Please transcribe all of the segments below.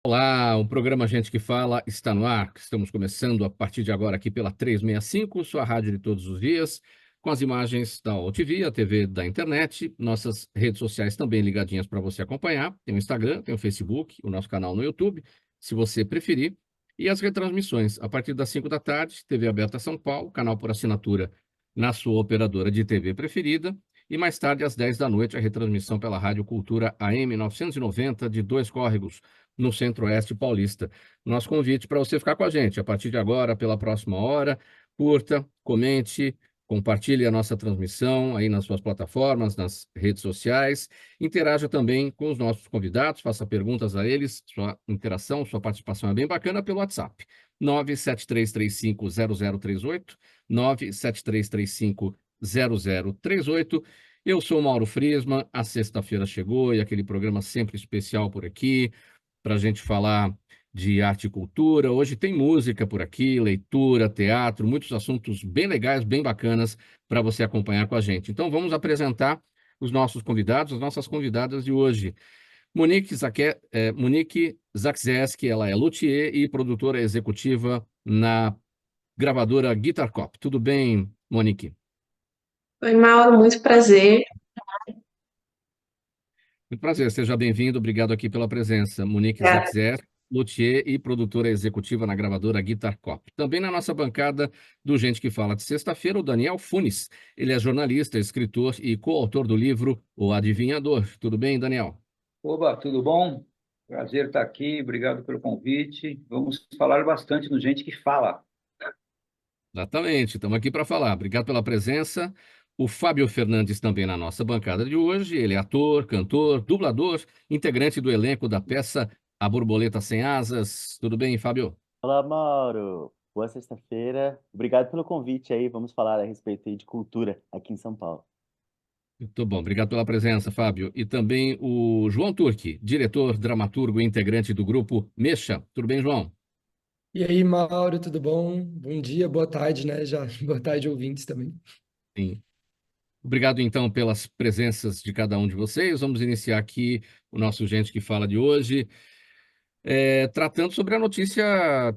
Olá, o programa Gente que Fala está no ar. Estamos começando a partir de agora aqui pela 365, sua rádio de todos os dias, com as imagens da OTV, a TV da internet, nossas redes sociais também ligadinhas para você acompanhar. Tem o Instagram, tem o Facebook, o nosso canal no YouTube, se você preferir, e as retransmissões a partir das 5 da tarde, TV aberta São Paulo, canal por assinatura na sua operadora de TV preferida. E mais tarde, às 10 da noite, a retransmissão pela Rádio Cultura AM 990 de Dois Córregos, no Centro-Oeste Paulista. Nosso convite para você ficar com a gente a partir de agora, pela próxima hora. Curta, comente, compartilhe a nossa transmissão aí nas suas plataformas, nas redes sociais. Interaja também com os nossos convidados, faça perguntas a eles. Sua interação, sua participação é bem bacana pelo WhatsApp. 973350038, 973350038. Eu sou o Mauro Friesman, a sexta-feira chegou e aquele programa sempre especial por aqui, para a gente falar de arte e cultura. Hoje tem música por aqui, leitura, teatro, muitos assuntos bem legais, bem bacanas para você acompanhar com a gente. Então vamos apresentar os nossos convidados, as nossas convidadas de hoje. Monique Zakzeski, ela é luthier e produtora executiva na gravadora Guitar Cop. Tudo bem, Monique? Oi, Mauro, muito prazer. Muito prazer, seja bem-vindo. Obrigado aqui pela presença. Monique Obrigada. Zaxer, luthier e produtora executiva na gravadora Guitar Cop. Também na nossa bancada do Gente que Fala de sexta-feira, o Daniel Funes. Ele é jornalista, escritor e coautor do livro O Adivinhador. Tudo bem, Daniel? Oba, tudo bom? Prazer estar aqui, obrigado pelo convite. Vamos falar bastante no Gente que Fala. Exatamente, estamos aqui para falar. Obrigado pela presença. O Fábio Fernandes também na nossa bancada de hoje. Ele é ator, cantor, dublador, integrante do elenco da peça A Borboleta Sem Asas. Tudo bem, Fábio? Olá, Mauro. Boa sexta-feira. Obrigado pelo convite aí. Vamos falar a respeito aí de cultura aqui em São Paulo. Muito bom, obrigado pela presença, Fábio. E também o João Turque, diretor, dramaturgo e integrante do grupo Mexa. Tudo bem, João? E aí, Mauro, tudo bom? Bom dia, boa tarde, né? Já, boa tarde, ouvintes também. Sim. Obrigado, então, pelas presenças de cada um de vocês. Vamos iniciar aqui o nosso Gente que Fala de hoje, tratando sobre a notícia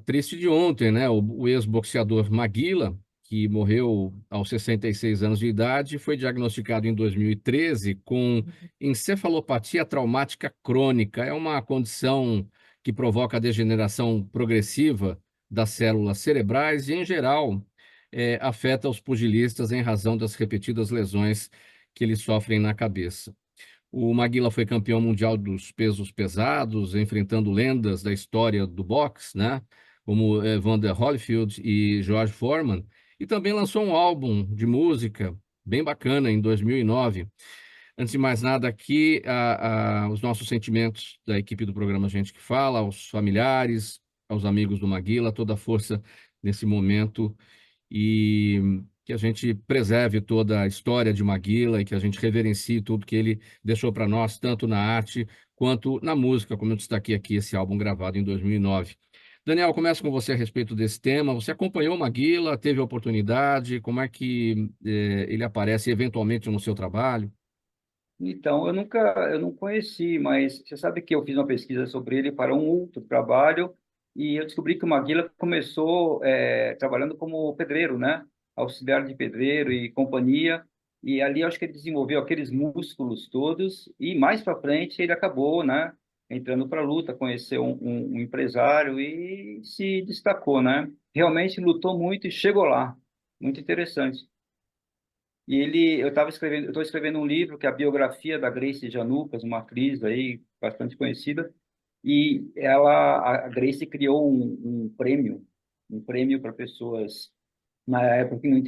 triste de ontem, né? O ex-boxeador Maguila, que morreu aos 66 anos de idade, foi diagnosticado em 2013 com encefalopatia traumática crônica. É uma condição que provoca a degeneração progressiva das células cerebrais e, em geral, afeta os pugilistas em razão das repetidas lesões que eles sofrem na cabeça. O Maguila foi campeão mundial dos pesos pesados, enfrentando lendas da história do boxe, né? Como Evander Holyfield e George Foreman, e também lançou um álbum de música bem bacana em 2009. Antes de mais nada, aqui os nossos sentimentos da equipe do programa Gente que Fala, aos familiares, aos amigos do Maguila, toda a força nesse momento e que a gente preserve toda a história de Maguila e que a gente reverencie tudo que ele deixou para nós, tanto na arte quanto na música, como eu destaquei aqui, esse álbum gravado em 2009. Daniel, começo com você a respeito desse tema. Você acompanhou Maguila, teve a oportunidade, como é que ele aparece eventualmente no seu trabalho? Então, eu não conheci, mas você sabe que eu fiz uma pesquisa sobre ele para um outro trabalho e eu descobri que o Maguila começou trabalhando como pedreiro, né? Auxiliar de pedreiro e companhia. E ali eu acho que ele desenvolveu aqueles músculos todos e mais para frente ele acabou, né? Entrando para a luta, conheceu um empresário e se destacou, né? Realmente lutou muito e chegou lá. Muito interessante. E eu estou escrevendo um livro que é a biografia da Gracie Janucas, uma atriz aí bastante conhecida, e a Gracie criou um prêmio para pessoas na época que não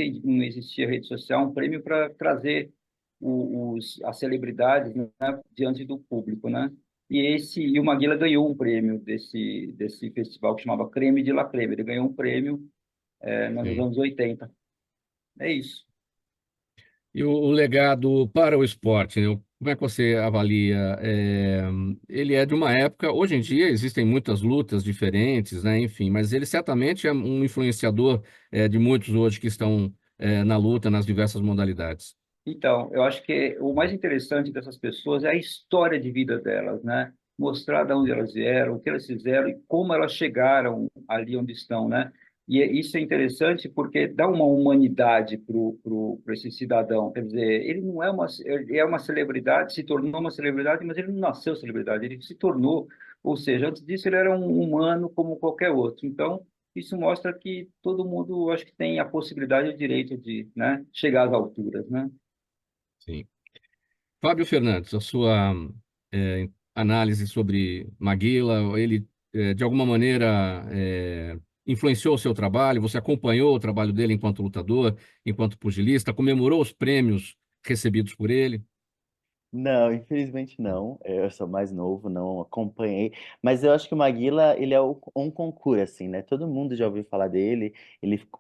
existia rede social, um prêmio para trazer as celebridades, né, diante do público, né? E o Maguila ganhou um prêmio desse festival que chamava Creme de la Creme. Ele ganhou um prêmio nos Sim. anos 80. É isso. E o legado para o esporte, né? Como é que você avalia? Ele é de uma época, hoje em dia existem muitas lutas diferentes, né? Enfim, mas ele certamente é um influenciador de muitos hoje que estão na luta nas diversas modalidades. Então, eu acho que o mais interessante dessas pessoas é a história de vida delas, né? mostrar de onde elas vieram, o que elas fizeram e como elas chegaram ali onde estão, né? E isso é interessante porque dá uma humanidade para esse cidadão. Quer dizer, ele não é ele é uma celebridade, se tornou uma celebridade, mas ele não nasceu celebridade, ele se tornou. Ou seja, antes disso ele era um humano como qualquer outro. Então, isso mostra que todo mundo, acho que tem a possibilidade e o direito de, né, chegar às alturas, né? Sim. Fábio Fernandes, a sua análise sobre Maguila, ele de alguma maneira influenciou o seu trabalho? Você acompanhou o trabalho dele enquanto lutador, enquanto pugilista, comemorou os prêmios recebidos por ele? Não, infelizmente não. Eu sou mais novo, não acompanhei. Mas eu acho que o Maguila, ele é um concurso, assim, né? Todo mundo já ouviu falar dele.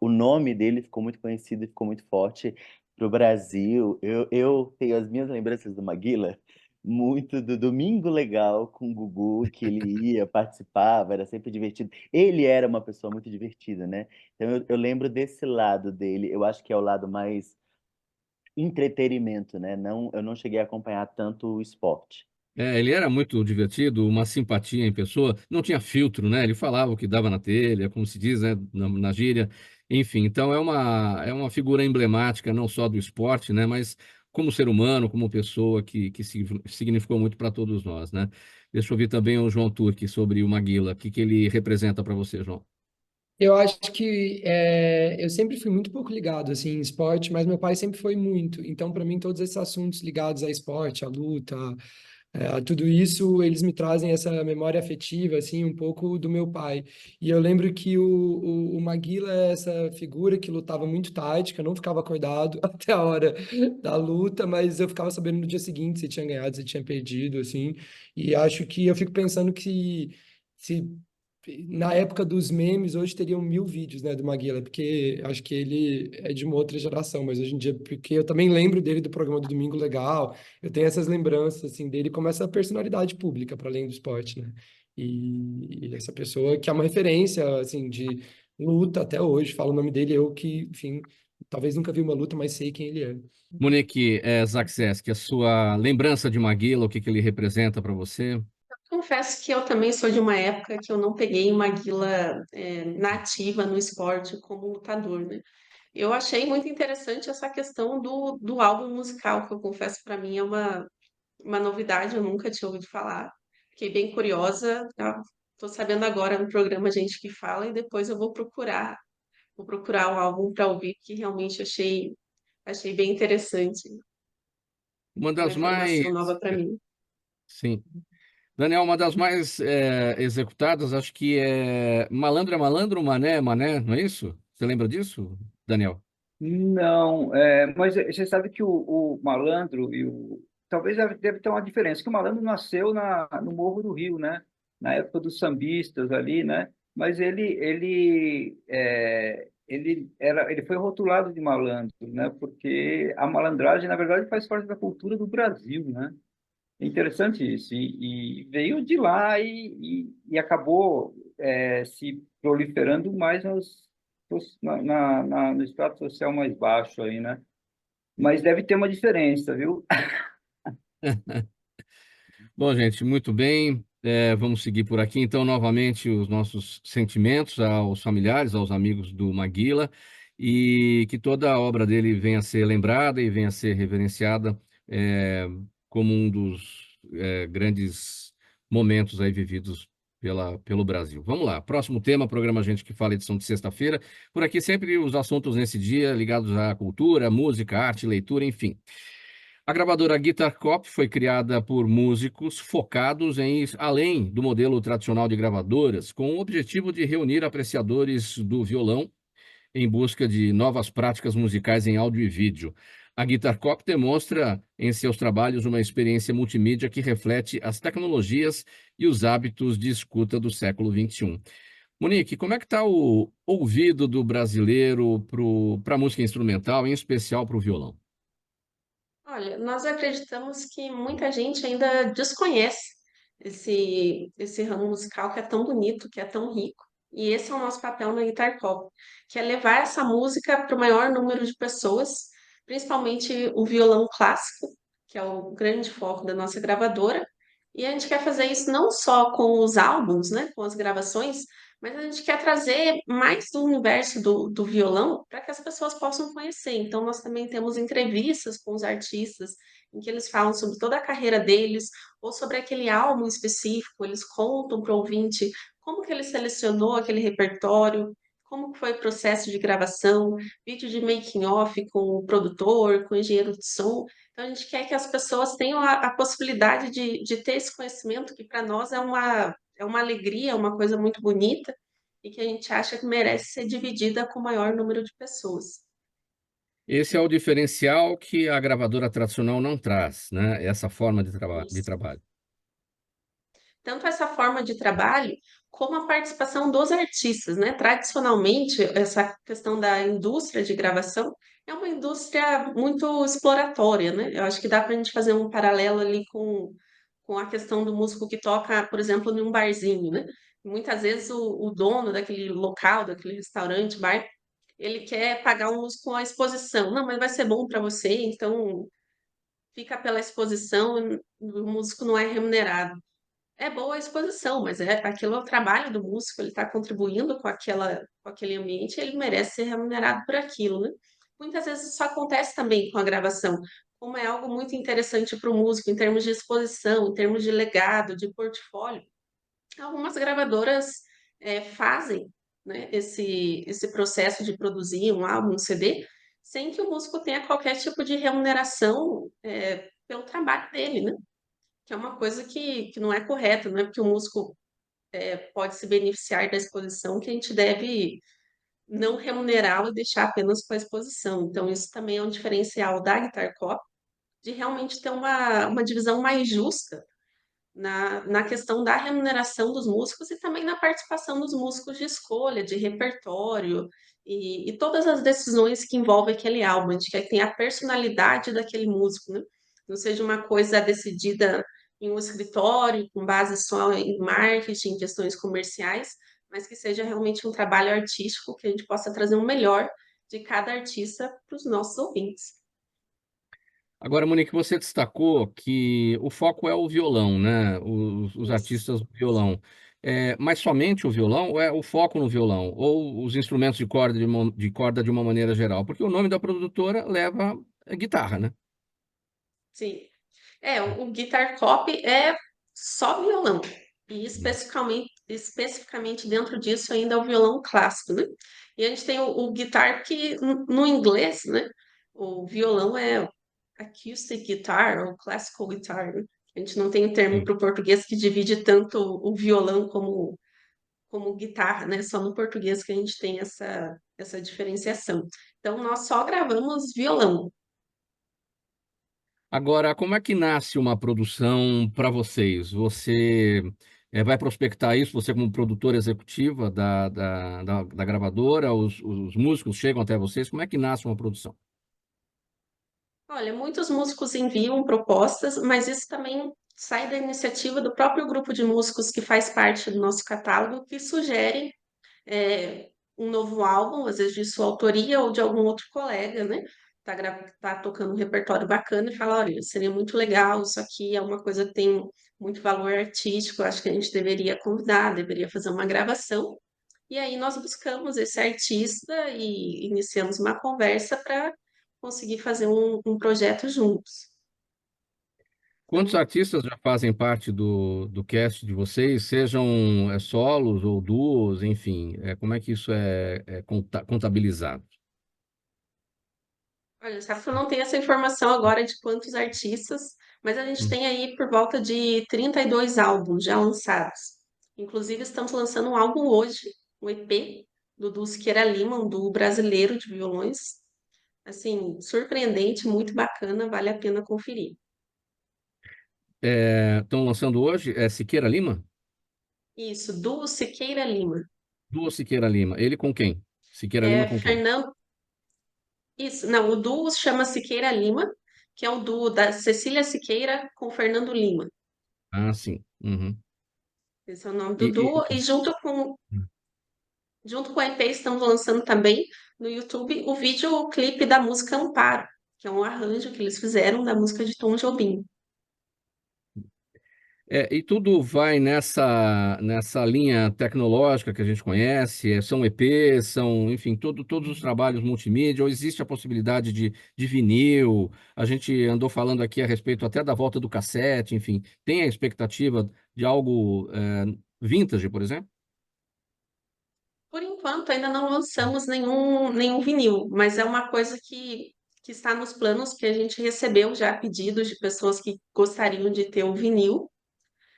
O nome dele ficou muito conhecido e ficou muito forte pro Brasil. Eu tenho as minhas lembranças do Maguila muito do Domingo Legal com o Gugu, que ele ia, participava, era sempre divertido. Ele era uma pessoa muito divertida, né? Então eu lembro desse lado dele. Eu acho que é o lado mais entretenimento, né? Não, eu não cheguei a acompanhar tanto o esporte. Ele era muito divertido, uma simpatia em pessoa, não tinha filtro, né? Ele falava o que dava na telha, como se diz, né? Na gíria. Enfim, então é uma figura emblemática, não só do esporte, né? Mas como ser humano, como pessoa que significou muito para todos nós, né? Deixa eu ouvir também o João Turque sobre o Maguila. O que ele representa para você, João? Eu acho que eu sempre fui muito pouco ligado assim em esporte, mas meu pai sempre foi muito. Então, para mim, todos esses assuntos ligados a esporte, a luta, tudo isso, eles me trazem essa memória afetiva, assim, um pouco do meu pai. E eu lembro que o Maguila é essa figura que lutava muito tarde, que eu não ficava acordado até a hora da luta, mas eu ficava sabendo no dia seguinte se tinha ganhado, se tinha perdido, assim. E acho que eu fico pensando que se na época dos memes, hoje teriam 1000 vídeos, né, do Maguila, porque acho que ele é de uma outra geração, mas hoje em dia, porque eu também lembro dele do programa do Domingo Legal, eu tenho essas lembranças, assim, dele como essa personalidade pública, para além do esporte, né, e essa pessoa que é uma referência, assim, de luta até hoje, falo o nome dele, eu que, enfim, talvez nunca vi uma luta, mas sei quem ele é. Monique Zakseski, a sua lembrança de Maguila, o que ele representa para você? Confesso que eu também sou de uma época que eu não peguei uma Maguila nativa no esporte como lutador, né? Eu achei muito interessante essa questão do álbum musical, que eu confesso para mim é uma novidade, eu nunca tinha ouvido falar. Fiquei bem curiosa, tô sabendo agora no programa Gente que Fala e depois eu vou procurar o álbum para ouvir, que realmente achei bem interessante, Uma uma das mais, informação nova para mim. sim. Daniel, uma das mais executadas, acho que é Malandro, Mané é Mané, não é isso? Você lembra disso, Daniel? Não, mas você sabe que o malandro e o. Talvez deve ter uma diferença, que o malandro nasceu no Morro do Rio, né? Na época dos sambistas ali, né? Mas ele foi rotulado de malandro, né? Porque a malandragem, na verdade, faz parte da cultura do Brasil, né? É interessante isso. E veio de lá e acabou se proliferando mais no estrato social mais baixo aí, né? Mas deve ter uma diferença, viu? Bom, gente, muito bem. Vamos seguir por aqui. Então, novamente, os nossos sentimentos aos familiares, aos amigos do Maguila, e que toda a obra dele venha a ser lembrada e venha a ser reverenciada como um dos grandes momentos aí vividos pelo Brasil. Vamos lá, próximo tema, programa Gente que Fala, edição de sexta-feira. Por aqui sempre os assuntos nesse dia ligados à cultura, música, arte, leitura, enfim. A gravadora Guitar Cop foi criada por músicos focados em ir além do modelo tradicional de gravadoras, com o objetivo de reunir apreciadores do violão em busca de novas práticas musicais em áudio e vídeo. A Guitar Cop demonstra em seus trabalhos uma experiência multimídia que reflete as tecnologias e os hábitos de escuta do século XXI. Monique, como é que está o ouvido do brasileiro para a música instrumental, em especial para o violão? Olha, nós acreditamos que muita gente ainda desconhece esse ramo musical que é tão bonito, que é tão rico. E esse é o nosso papel na Guitar Pop, que é levar essa música para o maior número de pessoas, principalmente o violão clássico, que é o grande foco da nossa gravadora, E a gente quer fazer isso não só com os álbuns, né, com as gravações, mas a gente quer trazer mais do universo do violão para que as pessoas possam conhecer. Então, nós também temos entrevistas com os artistas, em que eles falam sobre toda a carreira deles, ou sobre aquele álbum específico, eles contam para o ouvinte como que ele selecionou aquele repertório, como que foi o processo de gravação, vídeo de making off com o produtor, com o engenheiro de som. Então, a gente quer que as pessoas tenham a possibilidade de ter esse conhecimento, que para nós é uma alegria, é uma coisa muito bonita, e que a gente acha que merece ser dividida com o maior número de pessoas. Esse é o diferencial que a gravadora tradicional não traz, né? Essa forma de Isso. trabalho. Tanto essa forma de trabalho, como a participação dos artistas, né? Tradicionalmente, essa questão da indústria de gravação é uma indústria muito exploratória, né? Eu acho que dá para a gente fazer um paralelo ali com a questão do músico que toca, por exemplo, num barzinho, né? Muitas vezes o dono daquele local, daquele restaurante, bar, ele quer pagar um músico a exposição. Não, mas vai ser bom para você, então fica pela exposição, o músico não é remunerado. É boa a exposição, mas aquilo é o trabalho do músico, ele está contribuindo com aquele ambiente, ele merece ser remunerado por aquilo, né? Muitas vezes isso acontece também com a gravação, como é algo muito interessante para o músico em termos de exposição, em termos de legado, de portfólio. Algumas gravadoras fazem, né, esse processo de produzir um álbum, um CD, sem que o músico tenha qualquer tipo de remuneração pelo trabalho dele, né? Que é uma coisa que não é correta, não é porque o músico pode se beneficiar da exposição que a gente deve não remunerá-lo e deixar apenas com a exposição. Então, isso também é um diferencial da Guitar Cop, de realmente ter uma divisão mais justa na questão da remuneração dos músicos e também na participação dos músicos de escolha, de repertório e todas as decisões que envolvem aquele álbum. A gente quer que tenha a personalidade daquele músico, né? Não seja uma coisa decidida em um escritório, com base só em marketing, em questões comerciais, mas que seja realmente um trabalho artístico, que a gente possa trazer o melhor de cada artista para os nossos ouvintes. Agora, Monique, você destacou que o foco é o violão, né? Os Isso. artistas do violão. Mas somente o violão ou é o foco no violão? Ou os instrumentos de corda de uma maneira geral? Porque o nome da produtora leva guitarra, né? Sim. O Guitar Cop é só violão. E especificamente dentro disso ainda é o violão clássico, né? E a gente tem o guitar que no inglês, né? O violão é acoustic guitar ou classical guitar, né? A gente não tem um termo Sim. para o português que divide tanto o violão como guitarra, né? Só no português que a gente tem essa diferenciação. Então, nós só gravamos violão. Agora, como é que nasce uma produção para vocês? Você vai prospectar isso, você como produtora executiva da gravadora, os músicos chegam até vocês, como é que nasce uma produção? Olha, muitos músicos enviam propostas, mas isso também sai da iniciativa do próprio grupo de músicos que faz parte do nosso catálogo, que sugerem um novo álbum, às vezes de sua autoria ou de algum outro colega, né? Tá tocando um repertório bacana e fala, olha, seria muito legal, isso aqui é uma coisa que tem muito valor artístico, acho que a gente deveria convidar, deveria fazer uma gravação. E aí nós buscamos esse artista e iniciamos uma conversa para conseguir fazer um projeto juntos. Quantos Então, artistas já fazem parte do cast de vocês, sejam solos ou duos, enfim, como é que isso é contabilizado? olha, sabe que eu não tenho essa informação agora de quantos artistas, mas a gente Hum. tem aí por volta de 32 álbuns já lançados. Inclusive, estamos lançando um álbum hoje, um EP do Du Siqueira Lima, um duo brasileiro de violões. Assim, surpreendente, muito bacana, vale a pena conferir. Estão lançando hoje, Siqueira Lima? Isso, Du Siqueira Lima. Duo Siqueira Lima. Ele com quem? Siqueira Lima É com quem? Fernando. Isso, não, o duo chama Siqueira Lima, que é o duo da Cecília Siqueira com Fernando Lima. Ah, sim. Uhum. Esse é o nome E, do duo. E junto com a EP estamos lançando também no YouTube o videoclipe da música Amparo, que é um arranjo que eles fizeram da música de Tom Jobim. E tudo vai nessa linha tecnológica que a gente conhece, são EPs, enfim, todos os trabalhos multimídia, ou existe a possibilidade de vinil, a gente andou falando aqui a respeito até da volta do cassete, enfim, tem a expectativa de algo vintage, por exemplo? Por enquanto, ainda não lançamos nenhum vinil, mas é uma coisa que está nos planos, que a gente recebeu já pedidos de pessoas que gostariam de ter o vinil,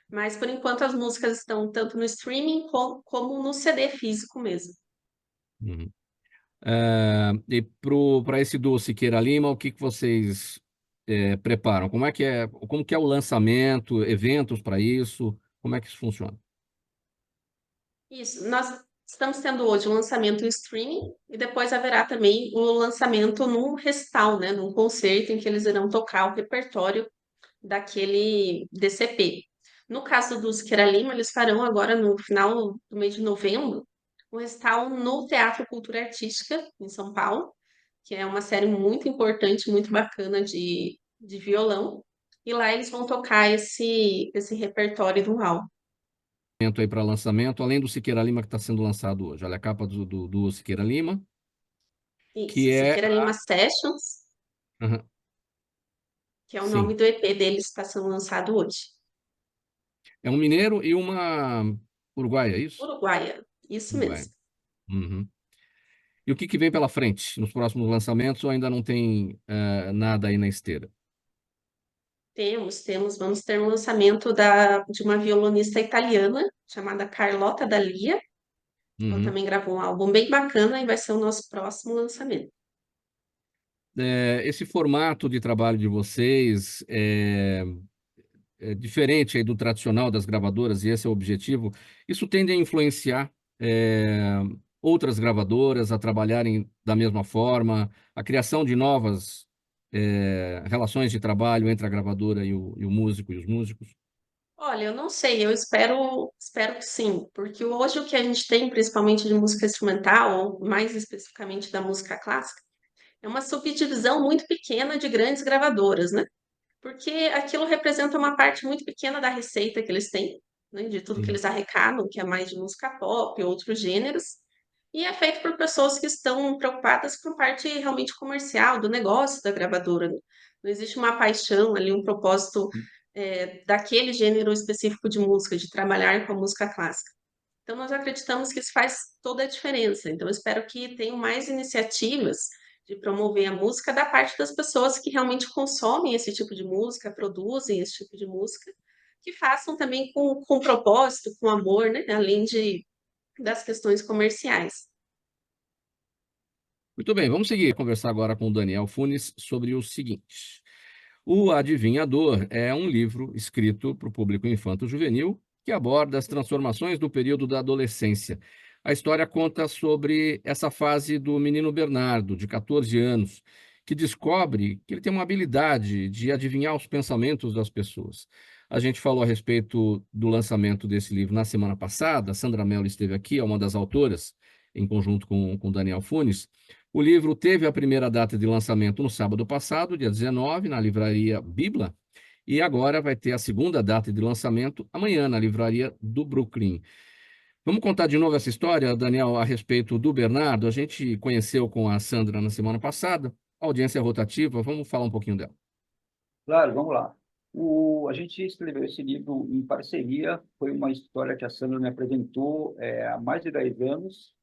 mas por enquanto as músicas estão tanto no streaming como no CD físico mesmo. Uhum. E para esse do Siqueira Lima, o que vocês preparam? Como que é o lançamento, eventos para isso? Como é que isso funciona? Isso, nós estamos tendo hoje o lançamento em streaming e depois haverá também o lançamento num recital, né, num concerto em que eles irão tocar o repertório daquele DCP. No caso do Siqueira Lima, eles farão agora no final do mês de novembro um recital no Teatro Cultura Artística, em São Paulo, que é uma série muito importante, muito bacana de violão. E lá eles vão tocar esse repertório do álbum. Evento aí para lançamento, além do Siqueira Lima que está sendo lançado hoje. Olha a capa do Siqueira Lima, Isso, que é, Siqueira Lima Sessions, aham, que é o nome sim, do EP deles que está sendo lançado hoje. é um mineiro e uma uruguaia, é isso? Uruguaia, isso Uruguaia. mesmo. Uhum. E o que vem pela frente nos próximos lançamentos ou ainda não tem nada aí na esteira? Vamos ter um lançamento de uma violonista italiana chamada Carlotta Dalia. Ela Uhum. também gravou um álbum bem bacana e vai ser o nosso próximo lançamento. Esse formato de trabalho de vocês é diferente aí do tradicional das gravadoras, e esse é o objetivo. Isso tende a influenciar outras gravadoras a trabalharem da mesma forma, a criação de novas relações de trabalho entre a gravadora e o músico e os músicos. Olha, eu não sei, eu espero que sim, porque hoje o que a gente tem, principalmente de música instrumental, ou mais especificamente da música clássica, é uma subdivisão muito pequena de grandes gravadoras, né? Porque aquilo representa uma parte muito pequena da receita que eles têm, né? De tudo que Sim. eles arrecadam, que é mais de música pop, outros gêneros, e é feito por pessoas que estão preocupadas com a parte realmente comercial, do negócio da gravadora, né? Não existe uma paixão ali, um propósito daquele gênero específico de música, de trabalhar com a música clássica. Então, nós acreditamos que isso faz toda a diferença. Então, eu espero que tenham mais iniciativas de promover a música da parte das pessoas que realmente consomem esse tipo de música, produzem esse tipo de música, que façam também com propósito, com amor, né? Além das questões comerciais. Muito bem, vamos seguir a conversar agora com o Daniel Funes sobre o seguinte. O Adivinhador é um livro escrito para o público infanto-juvenil que aborda as transformações do período da adolescência. A história conta sobre essa fase do menino Bernardo, de 14 anos, que descobre que ele tem uma habilidade de adivinhar os pensamentos das pessoas. A gente falou a respeito do lançamento desse livro na semana passada, a Sandra Mello esteve aqui, é uma das autoras, em conjunto com Daniel Funes. O livro teve a primeira data de lançamento no sábado passado, dia 19, na livraria Bibla, e agora vai ter a segunda data de lançamento amanhã, na livraria do Brooklyn. Vamos contar de novo essa história, Daniel, a respeito do Bernardo. A gente conheceu com a Sandra na semana passada, audiência rotativa, vamos falar um pouquinho dela. Claro, vamos lá. A gente escreveu esse livro em parceria, foi uma história que a Sandra me apresentou há mais de 10 anos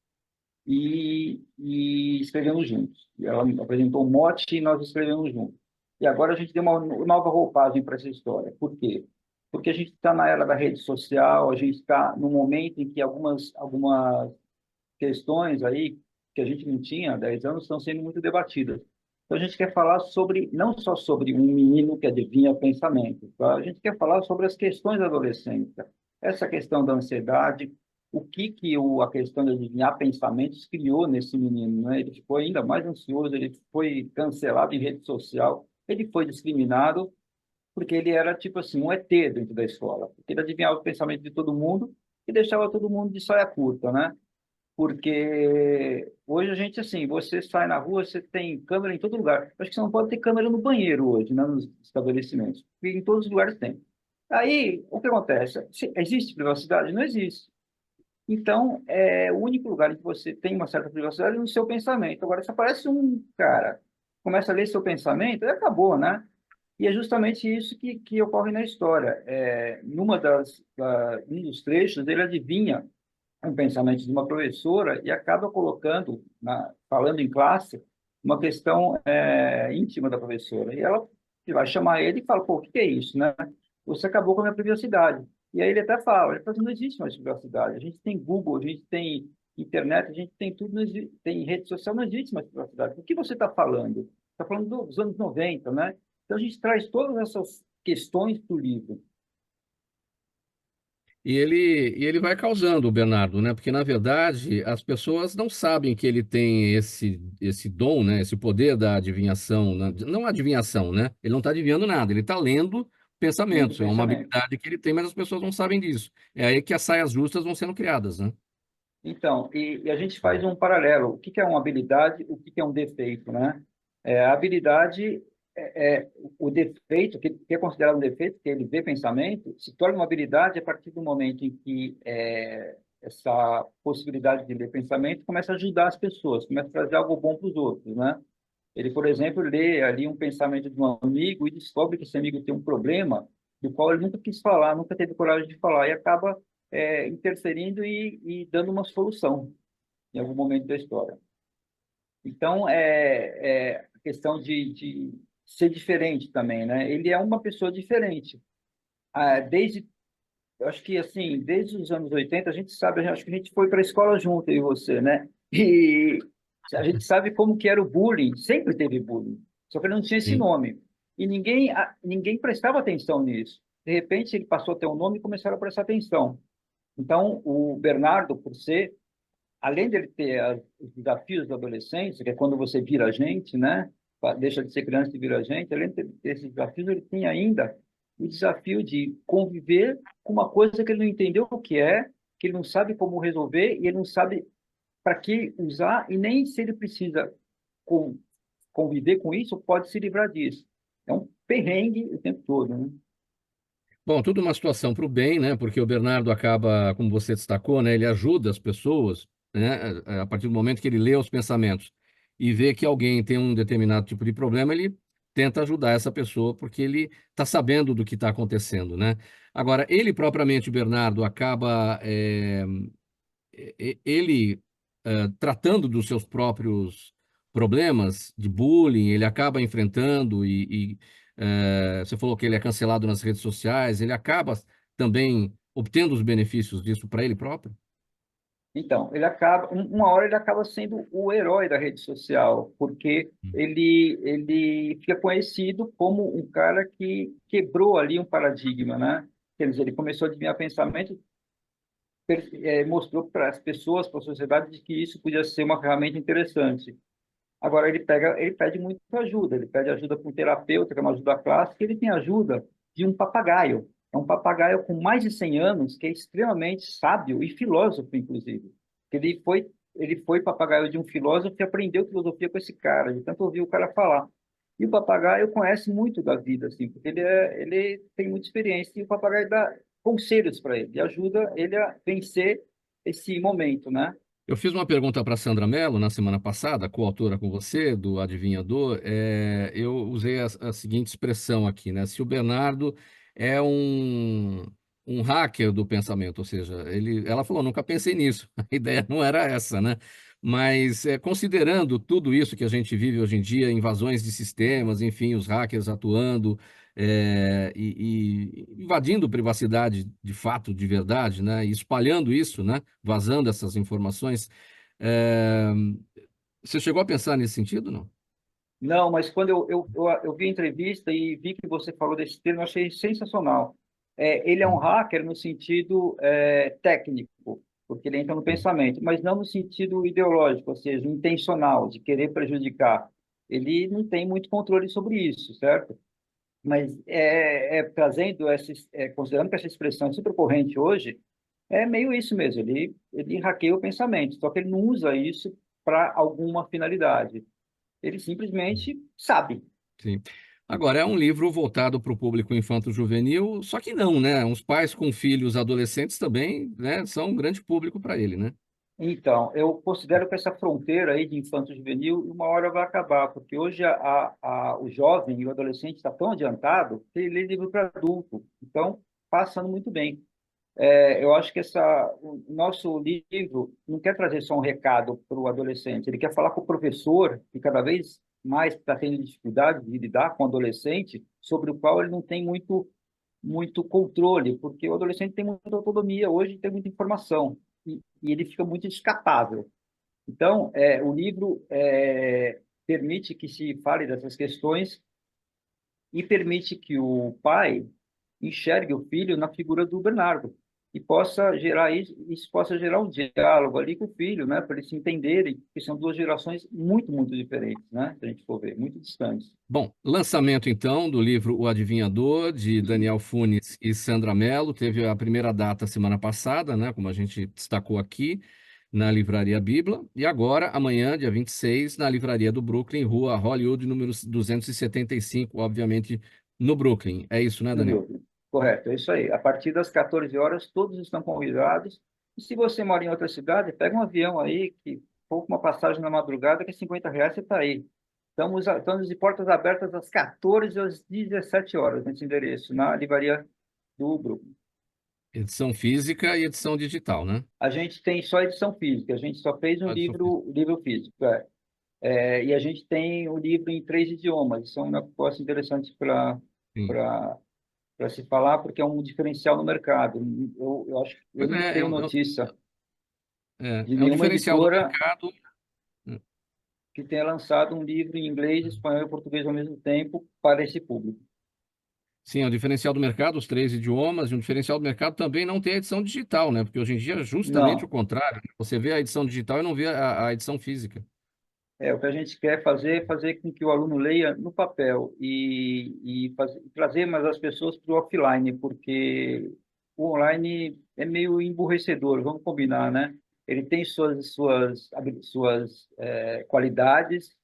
e escrevemos juntos. Ela me apresentou o mote e nós escrevemos juntos. E agora a gente deu uma nova roupagem para essa história. Por quê? Porque a gente está na era da rede social, a gente está no momento em que algumas questões aí que a gente não tinha há 10 anos estão sendo muito debatidas. Então, a gente quer falar sobre, não só sobre um menino que adivinha pensamento, tá? A gente quer falar sobre as questões da adolescência, essa questão da ansiedade, o que a questão de adivinhar pensamentos criou nesse menino, né? Ele ficou ainda mais ansioso, ele foi cancelado em rede social, ele foi discriminado porque ele era, tipo assim, um ET dentro da escola, porque ele adivinhava o pensamento de todo mundo e deixava todo mundo de saia curta, né? Porque hoje a gente, assim, você sai na rua, você tem câmera em todo lugar. Acho que você não pode ter câmera no banheiro hoje, né, nos estabelecimentos, porque em todos os lugares tem. Aí, o que acontece? Existe privacidade? Não existe. Então, o único lugar em que você tem uma certa privacidade é no seu pensamento. Agora, se aparece um cara, começa a ler seu pensamento, aí acabou, né? E é justamente isso que ocorre na história. Um dos trechos, ele adivinha um pensamento de uma professora e acaba colocando, falando em classe, uma questão íntima da professora. E ela vai chamar ele e fala, pô, o que é isso, né? Você acabou com a minha privacidade. E aí ele até fala, ele fala assim, não existe mais privacidade. A gente tem Google, a gente tem internet, a gente tem tudo, tem rede social, não existe mais privacidade. O que você está falando? Está falando dos anos 90, né? Então a gente traz todas essas questões para o livro. E ele vai causando, o Bernardo, né? Porque, na verdade, as pessoas não sabem que ele tem esse dom, né? Esse poder da adivinhação. Não adivinhação, né? Ele não está adivinhando nada, ele está lendo Lendo pensamentos. É uma pensamento. habilidade que ele tem, mas as pessoas não sabem disso. É aí que as saias justas vão sendo criadas, né? Então, e a gente faz um paralelo. O que é uma habilidade, o que é um defeito, né? A habilidade o defeito, que é considerado um defeito, que ele vê pensamento, se torna uma habilidade a partir do momento em que essa possibilidade de ler pensamento começa a ajudar as pessoas, começa a trazer algo bom para os outros, né? Ele, por exemplo, lê ali um pensamento de um amigo e descobre que esse amigo tem um problema do qual ele nunca quis falar, nunca teve coragem de falar, e acaba interferindo e dando uma solução em algum momento da história. Então, a questão de ser diferente também, né? Ele é uma pessoa diferente. Eu acho que, assim, desde os anos 80, a gente sabe, acho que a gente foi para a escola junto, eu e você, né? E a gente sabe como que era o bullying, sempre teve bullying, só que ele não tinha esse Sim. nome. E ninguém prestava atenção nisso. De repente, ele passou a ter um nome e começaram a prestar atenção. Então, o Bernardo, por ser, além dele ter os desafios da adolescência, que é quando você vira gente, né? Deixa de ser criança e vira gente, além de ter esses desafios, ele tem ainda o desafio de conviver com uma coisa que ele não entendeu o que é, que ele não sabe como resolver e ele não sabe para que usar e nem se ele precisa com, conviver com isso, pode se livrar disso. É um perrengue o tempo todo, né? Bom, tudo uma situação para o bem, né? Porque o Bernardo acaba, como você destacou, né? Ele ajuda as pessoas, né? A partir do momento que ele lê os pensamentos e vê que alguém tem um determinado tipo de problema, ele tenta ajudar essa pessoa porque ele está sabendo do que está acontecendo, né? Agora, ele propriamente, o Bernardo, acaba ele tratando dos seus próprios problemas de bullying, ele acaba enfrentando você falou que ele é cancelado nas redes sociais, ele acaba também obtendo os benefícios disso para ele próprio? Então, uma hora ele acaba sendo o herói da rede social, porque ele fica conhecido como um cara que quebrou ali um paradigma, né? Quer dizer, ele começou a adivinhar pensamento, mostrou para as pessoas, para a sociedade, de que isso podia ser uma ferramenta interessante. Agora ele pede muita ajuda, ele pede ajuda para um terapeuta, que é uma ajuda clássica, ele tem ajuda de um papagaio. É um papagaio com mais de 100 anos, que é extremamente sábio e filósofo, inclusive. Ele foi papagaio de um filósofo e aprendeu filosofia com esse cara, de tanto ouvir o cara falar. E o papagaio conhece muito da vida, assim, porque ele tem muita experiência e o papagaio dá conselhos para ele, e ajuda ele a vencer esse momento, né? Eu fiz uma pergunta para Sandra Mello na semana passada, coautora com você, do Adivinhador. Eu usei a seguinte expressão aqui, né? Se o Bernardo é um hacker do pensamento, ou seja, ela falou, nunca pensei nisso. A ideia não era essa, né? Mas considerando tudo isso que a gente vive hoje em dia, invasões de sistemas, enfim, os hackers atuando, e invadindo privacidade de fato, de verdade, né? E espalhando isso, né? Vazando essas informações. É, Você chegou a pensar nesse sentido, não? Não, mas quando eu vi a entrevista e vi que você falou desse termo, eu achei sensacional. Ele é um Hum, hacker no sentido técnico, porque ele entra no sim. pensamento, mas não no sentido ideológico, ou seja, intencional, de querer prejudicar. Ele não tem muito controle sobre isso, certo? Mas trazendo considerando que essa expressão é super corrente hoje, é meio isso mesmo. Ele hackeia o pensamento, só que ele não usa isso para alguma finalidade. Ele simplesmente sabe. Sim. Agora, é um livro voltado para o público infanto-juvenil, só que não, né? Os pais com filhos adolescentes também, né, são um grande público para ele, né? Então, eu considero que essa fronteira aí de infanto-juvenil, uma hora vai acabar, porque hoje o jovem e o adolescente está tão adiantado que ele lê livro para adulto. Então, passando muito bem. Eu acho que o nosso livro não quer trazer só um recado para o adolescente, ele quer falar com o professor, que cada vez mais está tendo dificuldade de lidar com o adolescente, sobre o qual ele não tem muito controle, porque o adolescente tem muita autonomia hoje, tem muita informação, e ele fica muito escapável. Então, o livro permite que se fale dessas questões e permite que o pai enxergue o filho na figura do Bernardo e possa gerar isso possa gerar um diálogo ali com o filho, né, para eles se entenderem, que são duas gerações muito, muito diferentes, né, se a gente for ver, muito distantes. Bom, lançamento então do livro O Adivinhador, de Daniel Funes e Sandra Mello. Teve a primeira data semana passada, né, como a gente destacou aqui, na Livraria Bibla. E agora, amanhã, dia 26, na Livraria do Brooklyn, Rua Hollywood, número 275, obviamente, no Brooklyn. É isso, né, No Daniel? Brooklyn. Correto, é isso aí. A partir das 14 horas, todos estão convidados. E se você mora em outra cidade, pega um avião aí, que for uma passagem na madrugada, que é R$ 50 você está aí. Estamos de portas abertas das 14 às 17 horas, nesse endereço, na livraria do Brooklyn. Edição física e edição digital, né? A gente tem só edição física, a gente só fez um Ah, edição física. livro físico. E a gente tem o livro em 3 idiomas. Isso é um negócio interessante para Sim. para se falar, porque é um diferencial no mercado. Eu acho, eu Pois não é, tenho notícia de é um nenhuma diferencial do editora mercado. que tenha lançado um livro em inglês, espanhol e português ao mesmo tempo para esse público. Sim, é um diferencial do mercado, os 3 idiomas, e um diferencial do mercado também não ter a edição digital, né? Porque hoje em dia é justamente o Não, contrário, né? Você vê a edição digital e não vê a edição física. o que a gente quer fazer é fazer com que o aluno leia no papel trazer mais as pessoas para o offline, porque o online é meio emburrecedor, vamos combinar, né? Ele tem suas qualidades,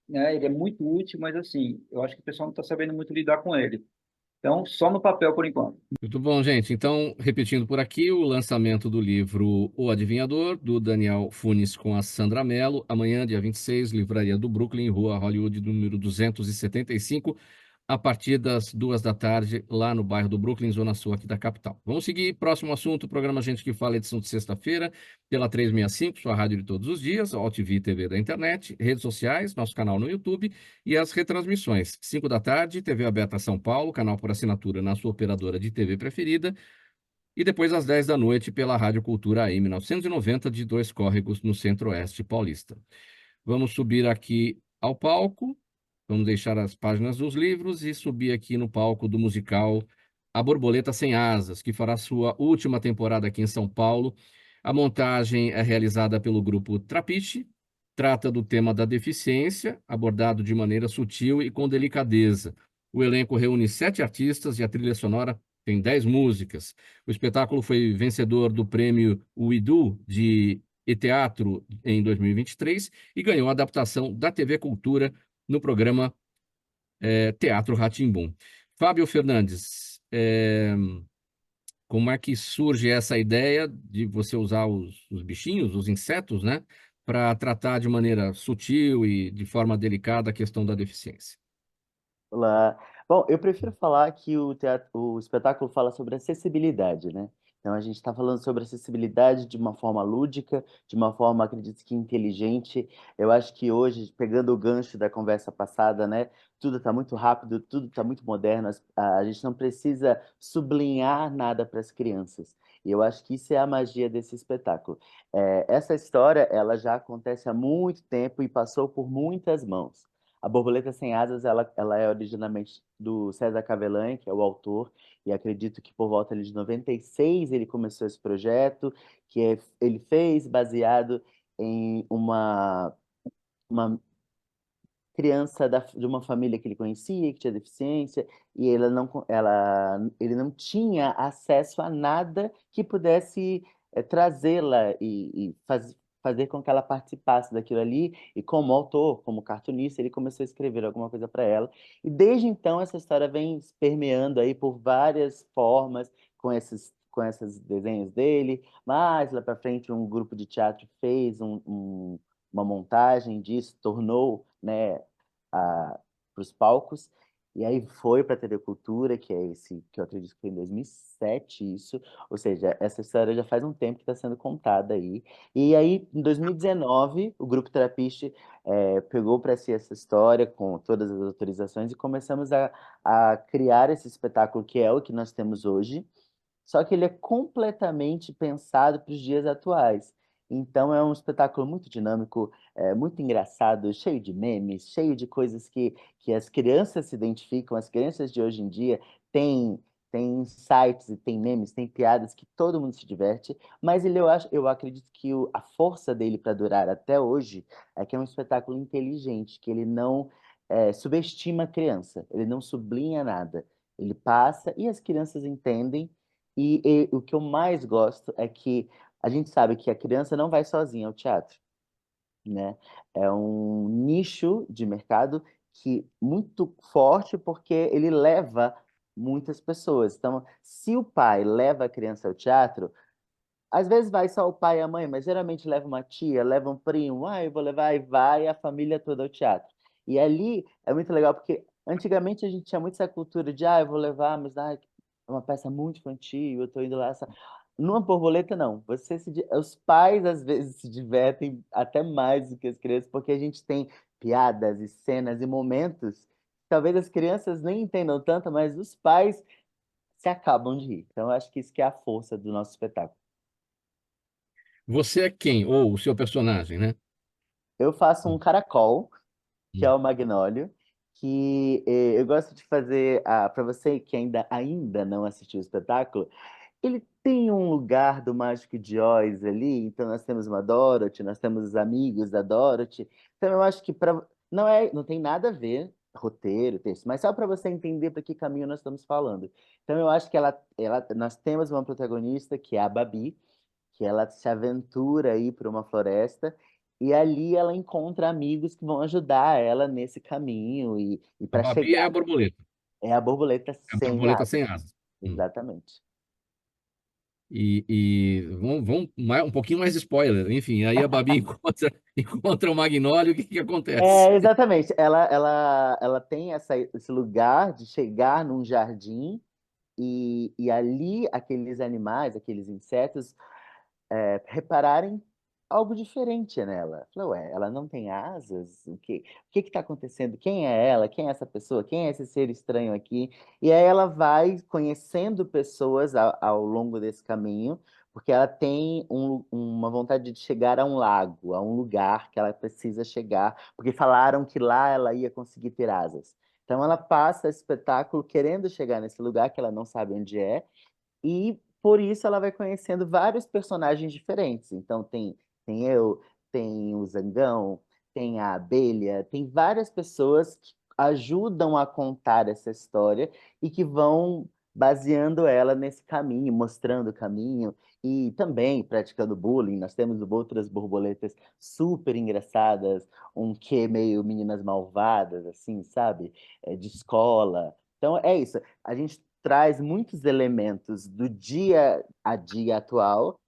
né? Ele é muito útil, mas assim, eu acho que o pessoal não está sabendo muito lidar com ele. Então, só no papel por enquanto. Muito bom, gente. Então, repetindo por aqui, o lançamento do livro O Adivinhador, do Daniel Funes com a Sandra Mello, amanhã, dia 26, Livraria do Brooklyn, Rua Hollywood, número 275, a partir das 2 da tarde, lá no bairro do Brooklyn, Zona Sul aqui da capital. Vamos seguir, próximo assunto, o programa Gente que Fala, edição de sexta-feira, pela 365, sua rádio de todos os dias, OTV TV da internet, redes sociais, nosso canal no YouTube e as retransmissões. 5 da tarde, TV aberta São Paulo, canal por assinatura na sua operadora de TV preferida, e depois às 10 da noite pela Rádio Cultura AM 990 de Dois Córregos, no Centro-Oeste Paulista. Vamos subir aqui ao palco. Vamos deixar as páginas dos livros e subir aqui no palco do musical A Borboleta Sem Asas, que fará sua última temporada aqui em São Paulo. A montagem é realizada pelo grupo Trapiche, trata do tema da deficiência, abordado de maneira sutil e com delicadeza. O elenco reúne 7 artistas e a trilha sonora tem 10 músicas. O espetáculo foi vencedor do prêmio Uidu de teatro em 2023 e ganhou a adaptação da TV Cultura no programa Teatro Rá-Tim-Bum. Fábio Fernandes, como é que surge essa ideia de você usar os bichinhos, os insetos, né, para tratar de maneira sutil e de forma delicada a questão da deficiência? Olá. Bom, eu prefiro falar que o espetáculo fala sobre acessibilidade, né? Então a gente está falando sobre acessibilidade de uma forma lúdica, de uma forma, acredito que inteligente. Eu acho que hoje, pegando o gancho da conversa passada, né? Tudo está muito rápido, tudo está muito moderno. A gente não precisa sublinhar nada para as crianças. E eu acho que isso é a magia desse espetáculo. Essa história, ela já acontece há muito tempo e passou por muitas mãos. A Borboleta Sem Asas, ela é originalmente do César Cavelan, que é o autor, e acredito que por volta ali de 96 ele começou esse projeto, ele fez baseado em uma criança de uma família que ele conhecia, que tinha deficiência, e ele não tinha acesso a nada que pudesse trazê-la e fazer com que ela participasse daquilo ali, e como autor, como cartunista, ele começou a escrever alguma coisa para ela. E desde então essa história vem se permeando aí por várias formas, com esses desenhos dele. Mais lá para frente, um grupo de teatro fez uma montagem disso, tornou, né, para os palcos. E aí foi para a TV Cultura, que é esse, que eu acredito que foi em 2007 isso. Ou seja, essa história já faz um tempo que está sendo contada aí. E aí, em 2019, o Grupo Terapiste pegou para si essa história com todas as autorizações e começamos a criar esse espetáculo que é o que nós temos hoje, só que ele é completamente pensado para os dias atuais. Então é um espetáculo muito dinâmico, muito engraçado, cheio de memes, cheio de coisas que as crianças se identificam. As crianças de hoje em dia têm, têm insights e têm memes, têm piadas que todo mundo se diverte. Mas eu acredito que a força dele para durar até hoje é que é um espetáculo inteligente, que ele não subestima a criança, ele não sublinha nada. Ele passa e as crianças entendem, e o que eu mais gosto é que a gente sabe que a criança não vai sozinha ao teatro, né? É um nicho de mercado que muito forte porque ele leva muitas pessoas. Então, se o pai leva a criança ao teatro, às vezes vai só o pai e a mãe, mas geralmente leva uma tia, leva um primo, eu vou levar, e vai a família toda ao teatro. E ali é muito legal, porque antigamente a gente tinha muito essa cultura de, eu vou levar, mas é uma peça muito infantil, eu tô indo lá. Numa borboleta, não. Os pais às vezes se divertem até mais do que as crianças, porque a gente tem piadas e cenas e momentos. Talvez as crianças nem entendam tanto, mas os pais se acabam de rir. Então, eu acho que isso que é a força do nosso espetáculo. Você é quem? Ou o seu personagem, né? Eu faço um caracol, que é Hum. o Magnólio, que eu gosto de fazer, para você que ainda não assistiu o espetáculo, ele tem um lugar do Mágico de Oz ali, então nós temos uma Dorothy, nós temos os amigos da Dorothy. Então eu acho que não tem nada a ver roteiro, texto, mas só para você entender para que caminho nós estamos falando. Então eu acho que nós temos uma protagonista que é a Babi, que ela se aventura aí por uma floresta e ali ela encontra amigos que vão ajudar ela nesse caminho e A para Babi é chegar a borboleta. é a borboleta É a sem borboleta asas. sem asas. Hum. Exatamente. E um pouquinho mais de spoiler. Enfim, aí a Babi encontra o Magnólio, o que que acontece? Exatamente. Ela tem esse lugar de chegar num jardim e ali aqueles animais, aqueles insetos, repararem algo diferente nela. Falei, ué, ela não tem asas? O que está acontecendo? Quem é ela? Quem é essa pessoa? Quem é esse ser estranho aqui? E aí ela vai conhecendo pessoas ao longo desse caminho, porque ela tem uma vontade de chegar a um lago, a um lugar que ela precisa chegar, porque falaram que lá ela ia conseguir ter asas. Então ela passa esse espetáculo querendo chegar nesse lugar que ela não sabe onde é, e por isso ela vai conhecendo vários personagens diferentes. Então tem eu, tem o Zangão, tem a Abelha, tem várias pessoas que ajudam a contar essa história e que vão baseando ela nesse caminho, mostrando o caminho e também praticando bullying. Nós temos outras borboletas super engraçadas, um quê meio meninas malvadas, assim, sabe? De escola. Então é isso. A gente traz muitos elementos do dia a dia atual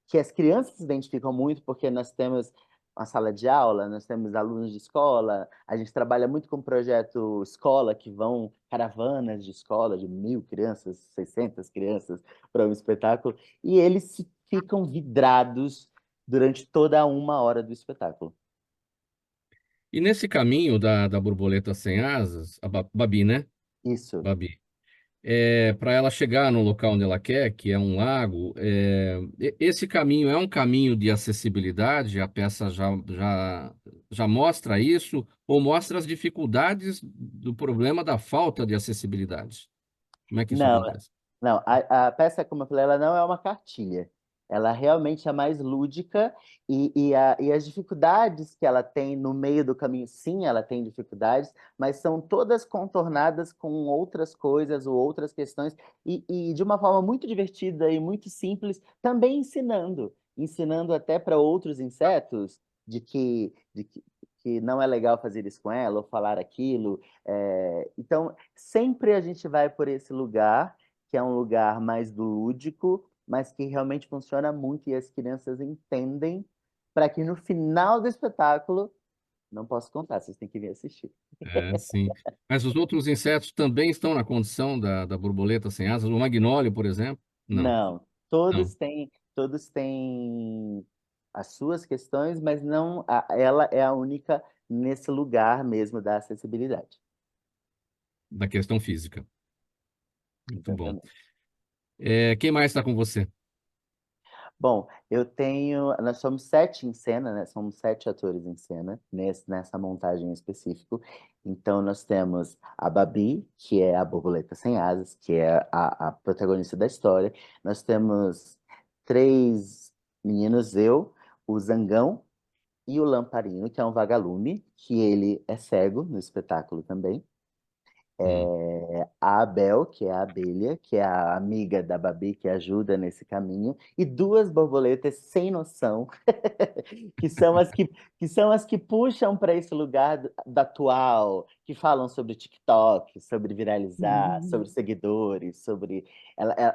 que as crianças se identificam muito, porque nós temos uma sala de aula, nós temos alunos de escola, a gente trabalha muito com o projeto escola, que vão caravanas de escola de 1.000 crianças, 600 crianças para um espetáculo, e ficam vidrados durante toda uma hora do espetáculo. E nesse caminho da borboleta sem asas, a Babi, né? Isso. Babi. Para ela chegar no local onde ela quer, que é um lago, esse caminho é um caminho de acessibilidade? A peça já mostra isso ou mostra as dificuldades do problema da falta de acessibilidade? Como é que isso Não, acontece? não, a peça, como eu falei, ela não é uma cartilha. Ela realmente é mais lúdica e as dificuldades que ela tem no meio do caminho, sim, ela tem dificuldades, mas são todas contornadas com outras coisas ou outras questões e de uma forma muito divertida e muito simples, também ensinando. ensinando até para outros insetos que não é legal fazer isso com ela ou falar aquilo. Então, sempre a gente vai por esse lugar, que é um lugar mais lúdico, mas que realmente funciona muito e as crianças entendem, para que no final do espetáculo, não posso contar, vocês têm que vir assistir. Sim. Mas os outros insetos também estão na condição da borboleta sem asas? O magnólio, por exemplo? Não, Não, não. todos têm as suas questões, mas não, ela é a única nesse lugar mesmo da acessibilidade. Da questão física. Muito bom. Exatamente. Quem mais está com você? Bom, nós somos 7 em cena, né? Somos 7 atores em cena nessa montagem em específico. Então nós temos a Babi, que é a borboleta sem asas, que é a protagonista da história. Nós temos 3 meninos, eu, o Zangão e o Lamparino, que é um vagalume, que ele é cego no espetáculo também. Hum. A Abel, que é a abelha, que é a amiga da Babi, que ajuda nesse caminho, e 2 borboletas sem noção, que são as que puxam para esse lugar do atual, que falam sobre TikTok, sobre viralizar, sobre seguidores, sobre.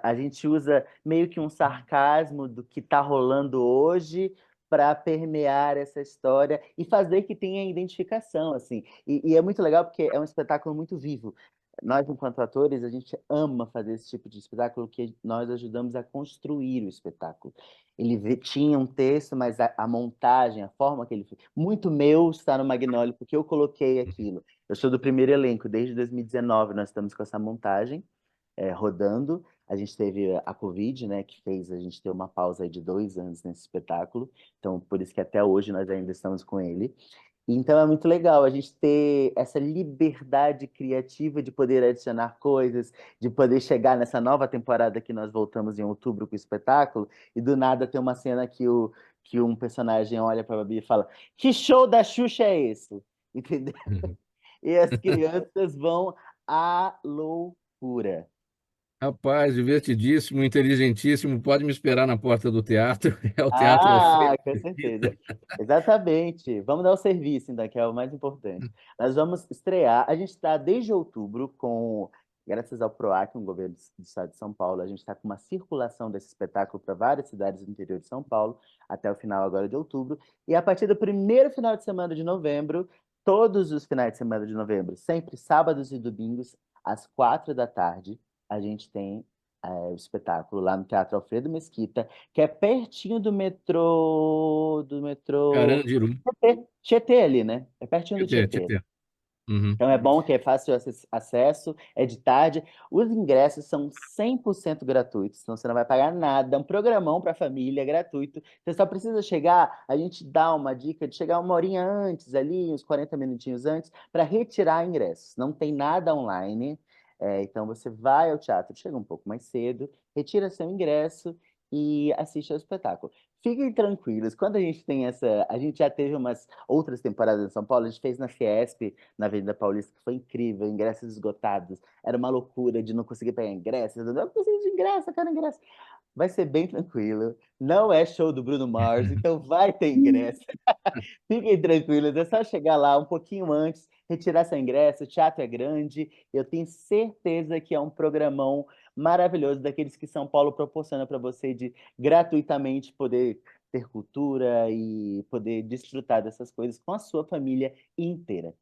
A gente usa meio que um sarcasmo do que está rolando hoje para permear essa história e fazer que tenha identificação, assim. E é muito legal porque é um espetáculo muito vivo. Nós, enquanto atores, a gente ama fazer esse tipo de espetáculo que nós ajudamos a construir o espetáculo. Tinha um texto, mas a montagem, a forma que ele fez, muito meu está no Magnólio, porque eu coloquei aquilo. Eu sou do primeiro elenco, desde 2019 nós estamos com essa montagem rodando. A gente teve a Covid, né, que fez a gente ter uma pausa aí de 2 anos nesse espetáculo. Então, por isso que até hoje nós ainda estamos com ele. Então é muito legal a gente ter essa liberdade criativa de poder adicionar coisas, de poder chegar nessa nova temporada que nós voltamos em outubro com o espetáculo, e do nada ter uma cena que um personagem olha para a Babi e fala: Que show da Xuxa é esse? Entendeu? E as crianças vão à loucura. Rapaz, divertidíssimo, inteligentíssimo. Pode me esperar na porta do teatro. É o Teatro Ah, Alfredo com certeza. Mesquita. Exatamente. Vamos dar o serviço, então, que é o mais importante. Nós vamos estrear. A gente está desde outubro com, graças ao PROAC, um governo do estado de São Paulo, a gente está com uma circulação desse espetáculo para várias cidades do interior de São Paulo, até o final agora de outubro. E a partir do primeiro final de semana de novembro, todos os finais de semana de novembro, sempre sábados e domingos, às 4 da tarde, a gente tem o espetáculo lá no Teatro Alfredo Mesquita, que é pertinho do metrô Carandiru. Tietê ali, né? É pertinho do Tietê, Tietê. Tietê. Uhum. Então é bom que é fácil acesso, é de tarde. Os ingressos são 100% gratuitos, então você não vai pagar nada. É um programão para a família, gratuito. Você só precisa chegar, a gente dá uma dica de chegar uma horinha antes ali, uns 40 minutinhos antes, para retirar ingressos. Não tem nada online. Então você vai ao teatro, chega um pouco mais cedo, retira seu ingresso e assiste ao espetáculo. Fiquem tranquilos, quando a gente tem a gente já teve umas outras temporadas em São Paulo, a gente fez na Fiesp, na Avenida Paulista, que foi incrível, ingressos esgotados, era uma loucura de não conseguir pegar ingresso, eu não preciso de ingresso, eu quero ingresso. Vai ser bem tranquilo, não é show do Bruno Mars, então vai ter ingresso. Fiquem tranquilos, é só chegar lá um pouquinho antes, retirar seu ingresso, o teatro é grande, eu tenho certeza que é um programão maravilhoso, daqueles que São Paulo proporciona para você de gratuitamente poder ter cultura e poder desfrutar dessas coisas com a sua família inteira.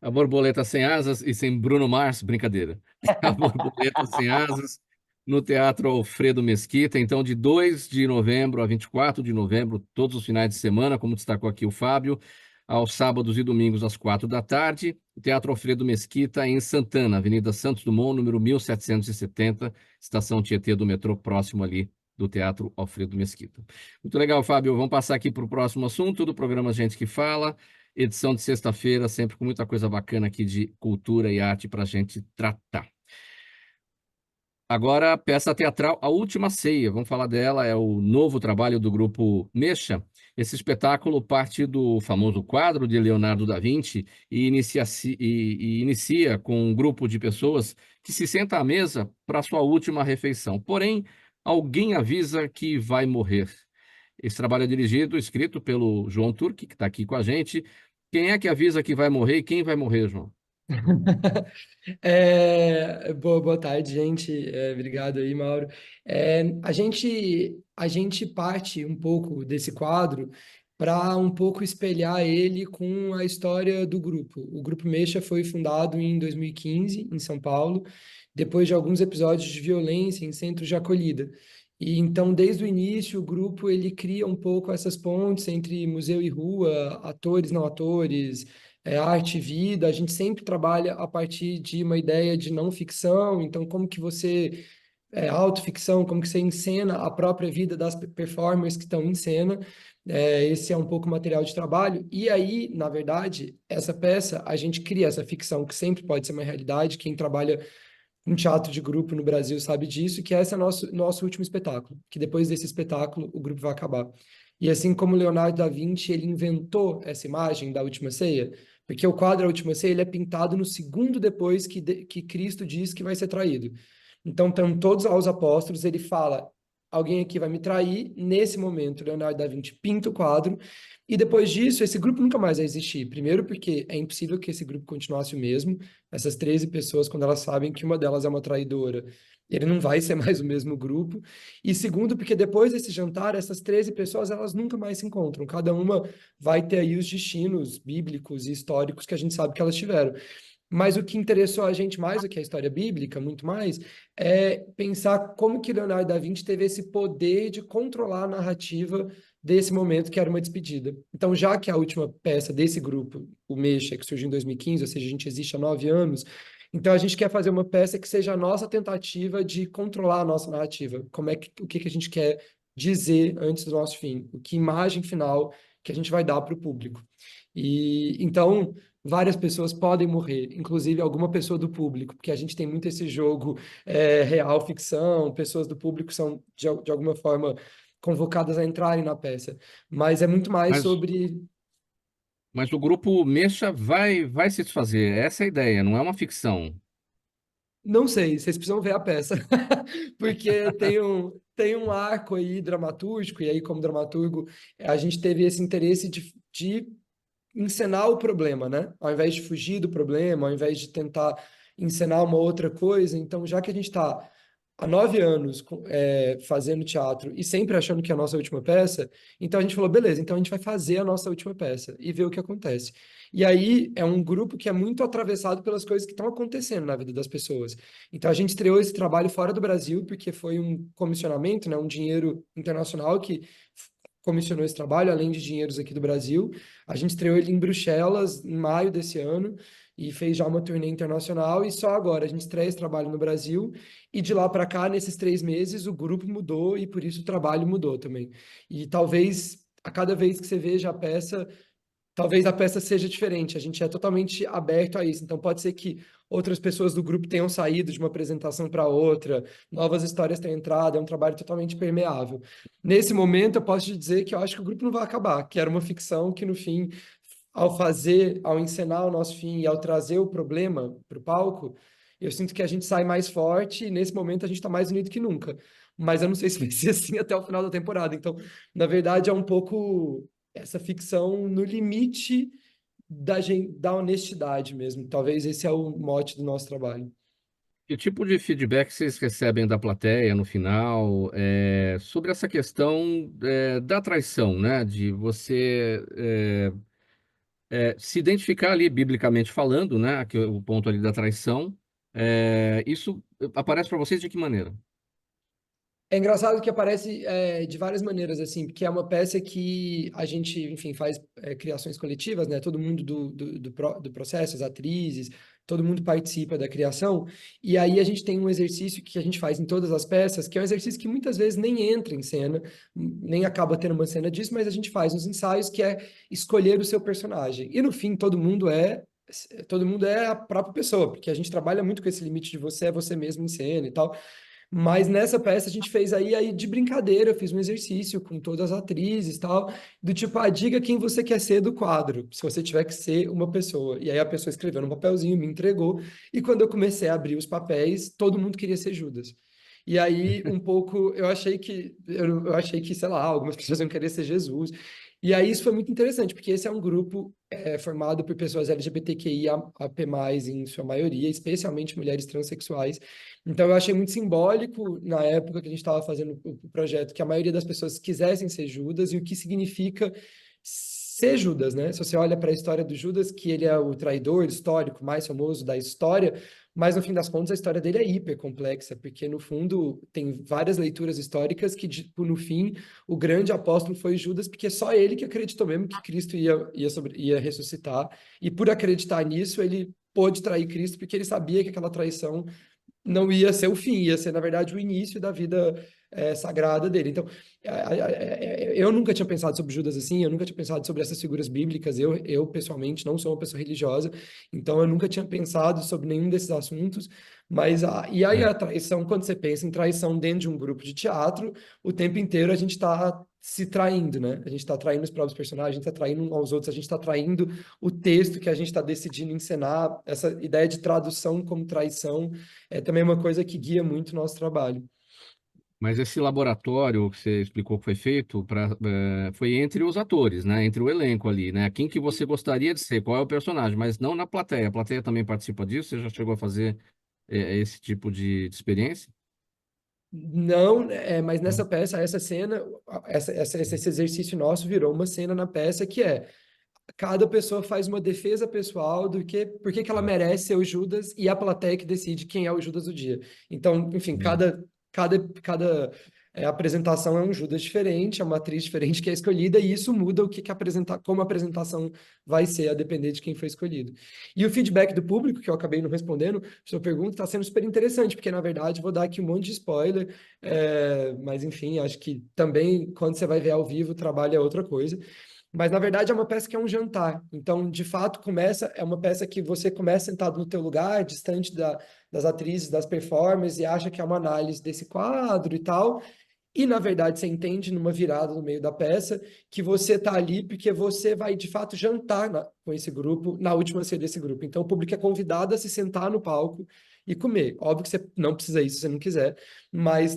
A borboleta sem asas e sem Bruno Mars, brincadeira. A borboleta sem asas no Teatro Alfredo Mesquita, então de 2 de novembro a 24 de novembro, todos os finais de semana, como destacou aqui o Fábio, aos sábados e domingos às 4 da tarde, o Teatro Alfredo Mesquita em Santana, Avenida Santos Dumont, número 1770, estação Tietê do metrô, próximo ali do Teatro Alfredo Mesquita. Muito legal, Fábio. Vamos passar aqui para o próximo assunto do programa Gente que Fala. Edição de sexta-feira, sempre com muita coisa bacana aqui de cultura e arte para a gente tratar. Agora, peça teatral A Última Ceia. Vamos falar dela, é o novo trabalho do grupo Mecha. Esse espetáculo parte do famoso quadro de Leonardo da Vinci e inicia com um grupo de pessoas que se senta à mesa para sua última refeição. Porém, alguém avisa que vai morrer. Esse trabalho é dirigido, escrito pelo João Turque, que está aqui com a gente. Quem é que avisa que vai morrer e quem vai morrer, João? Boa tarde, gente. Obrigado aí, Mauro. A gente parte um pouco desse quadro para um pouco espelhar ele com a história do grupo. O Grupo Mexa foi fundado em 2015, em São Paulo, depois de alguns episódios de violência em centros de acolhida. E então, desde o início, o grupo ele cria um pouco essas pontes entre museu e rua, atores, não atores, arte e vida. A gente sempre trabalha a partir de uma ideia de não ficção. Então, como que você autoficção, como que você encena a própria vida das performers que estão em cena. Esse é um pouco o material de trabalho. E aí, na verdade, essa peça, a gente cria essa ficção que sempre pode ser uma realidade. Quem trabalha um teatro de grupo no Brasil sabe disso, que esse é nosso último espetáculo, que depois desse espetáculo o grupo vai acabar. E assim como Leonardo da Vinci, ele inventou essa imagem da Última Ceia, porque o quadro A Última Ceia ele é pintado no segundo depois que Cristo diz que vai ser traído. Então, estão todos aos apóstolos, ele fala, alguém aqui vai me trair, nesse momento, Leonardo da Vinci pinta o quadro, e depois disso, esse grupo nunca mais vai existir. Primeiro porque é impossível que esse grupo continuasse o mesmo, essas 13 pessoas, quando elas sabem que uma delas é uma traidora, ele não vai ser mais o mesmo grupo. E segundo, porque depois desse jantar, essas 13 pessoas, elas nunca mais se encontram. Cada uma vai ter aí os destinos bíblicos e históricos que a gente sabe que elas tiveram. Mas o que interessou a gente mais do que a história bíblica, muito mais, é pensar como que Leonardo da Vinci teve esse poder de controlar a narrativa desse momento que era uma despedida. Então, já que a última peça desse grupo, o Mexa, que surgiu em 2015, ou seja, a gente existe há 9 anos, então a gente quer fazer uma peça que seja a nossa tentativa de controlar a nossa narrativa. O que que a gente quer dizer antes do nosso fim? Que imagem final que a gente vai dar para o público? E então várias pessoas podem morrer, inclusive alguma pessoa do público, porque a gente tem muito esse jogo real, ficção, pessoas do público são, de alguma forma, convocadas a entrarem na peça. Mas é muito mais Mas, sobre. mas o grupo Mexa vai se desfazer. Essa é a ideia, não é uma ficção. Não sei, vocês precisam ver a peça, porque tem um arco aí dramatúrgico, e aí, como dramaturgo, a gente teve esse interesse de encenar o problema, né? Ao invés de fugir do problema, ao invés de tentar encenar uma outra coisa. Então, já que a gente está há 9 anos fazendo teatro e sempre achando que é a nossa última peça, então a gente falou, beleza, então a gente vai fazer a nossa última peça e ver o que acontece. E aí é um grupo que é muito atravessado pelas coisas que estão acontecendo na vida das pessoas. Então a gente estreou esse trabalho fora do Brasil, porque foi um comissionamento, né, um dinheiro internacional que comissionou esse trabalho, além de dinheiros aqui do Brasil. A gente estreou ele em Bruxelas, em maio desse ano, e fez já uma turnê internacional, e só agora a gente estreia esse trabalho no Brasil, e de lá para cá, nesses 3 meses, o grupo mudou, e por isso o trabalho mudou também. E talvez, a cada vez que você veja a peça, talvez a peça seja diferente, a gente é totalmente aberto a isso. Então, pode ser que outras pessoas do grupo tenham saído de uma apresentação para outra, novas histórias tenham entrado, é um trabalho totalmente permeável. Nesse momento, eu posso te dizer que eu acho que o grupo não vai acabar, que era uma ficção que, no fim, ao encenar o nosso fim e ao trazer o problema para o palco, eu sinto que a gente sai mais forte e, nesse momento, a gente está mais unido que nunca. Mas eu não sei se vai ser assim até o final da temporada. Então, na verdade, é um pouco essa ficção no limite da honestidade mesmo. Talvez esse é o mote do nosso trabalho. Que tipo de feedback vocês recebem da plateia no final sobre essa questão da traição, né? De você se identificar ali, biblicamente falando, né? Que é o ponto ali da traição. Isso aparece para vocês de que maneira? É engraçado que aparece de várias maneiras, assim, porque é uma peça que a gente, enfim, faz criações coletivas, né? Todo mundo do processo, as atrizes, todo mundo participa da criação. E aí a gente tem um exercício que a gente faz em todas as peças, que é um exercício que muitas vezes nem entra em cena, nem acaba tendo uma cena disso, mas a gente faz nos ensaios, que é escolher o seu personagem. E no fim, todo mundo é a própria pessoa, porque a gente trabalha muito com esse limite de você é você mesmo em cena e tal. Mas nessa peça a gente fez aí de brincadeira, eu fiz um exercício com todas as atrizes e tal, do tipo, diga quem você quer ser do quadro, se você tiver que ser uma pessoa. E aí a pessoa escreveu num papelzinho, me entregou, e quando eu comecei a abrir os papéis, todo mundo queria ser Judas. E aí, um pouco, eu achei que, sei lá, algumas pessoas iam querer ser Jesus. E aí, isso foi muito interessante, porque esse é um grupo formado por pessoas LGBTQIAP+, em sua maioria, especialmente mulheres transexuais. Então, eu achei muito simbólico, na época que a gente estava fazendo o projeto, que a maioria das pessoas quisessem ser Judas, e o que significa ser Judas, né? Se você olha para a história do Judas, que ele é o traidor histórico mais famoso da história, mas no fim das contas a história dele é hiper complexa, porque no fundo tem várias leituras históricas que, tipo, no fim, o grande apóstolo foi Judas, porque é só ele que acreditou mesmo que Cristo ia ressuscitar, e por acreditar nisso, ele pôde trair Cristo, porque ele sabia que aquela traição não ia ser o fim, ia ser, na verdade, o início da vida sagrada dele. Então, eu nunca tinha pensado sobre Judas assim, eu nunca tinha pensado sobre essas figuras bíblicas. Eu pessoalmente, não sou uma pessoa religiosa, então eu nunca tinha pensado sobre nenhum desses assuntos. Mas, e aí a traição, quando você pensa em traição dentro de um grupo de teatro, o tempo inteiro a gente está se traindo, né? A gente está traindo os próprios personagens, a gente está traindo uns aos outros, a gente está traindo o texto que a gente está decidindo encenar. Essa ideia de tradução como traição é também uma coisa que guia muito o nosso trabalho. Mas esse laboratório que você explicou que foi feito foi entre os atores, né? Entre o elenco ali, né? Quem que você gostaria de ser? Qual é o personagem? Mas não na plateia. A plateia também participa disso? Você já chegou a fazer esse tipo de experiência? Não, mas nessa Não. peça, essa cena, esse exercício nosso virou uma cena na peça que é cada pessoa faz uma defesa pessoal do que por que que ela merece ser o Judas e a plateia que decide quem é o Judas do dia. Então, enfim, Sim. cada apresentação é um Judas diferente, é uma atriz diferente que é escolhida e isso muda o que como a apresentação vai ser a depender de quem foi escolhido. E o feedback do público, que eu acabei não respondendo, sua pergunta está sendo super interessante, porque na verdade vou dar aqui um monte de spoiler, mas enfim, acho que também quando você vai ver ao vivo o trabalho é outra coisa. Mas, na verdade, é uma peça que é um jantar. Então, de fato, é uma peça que você começa sentado no teu lugar, distante das atrizes, das performers, e acha que é uma análise desse quadro e tal. E, na verdade, você entende numa virada no meio da peça que você está ali porque você vai, de fato, jantar com esse grupo, na última ceia desse grupo. Então, o público é convidado a se sentar no palco e comer. Óbvio que você não precisa isso se você não quiser, mas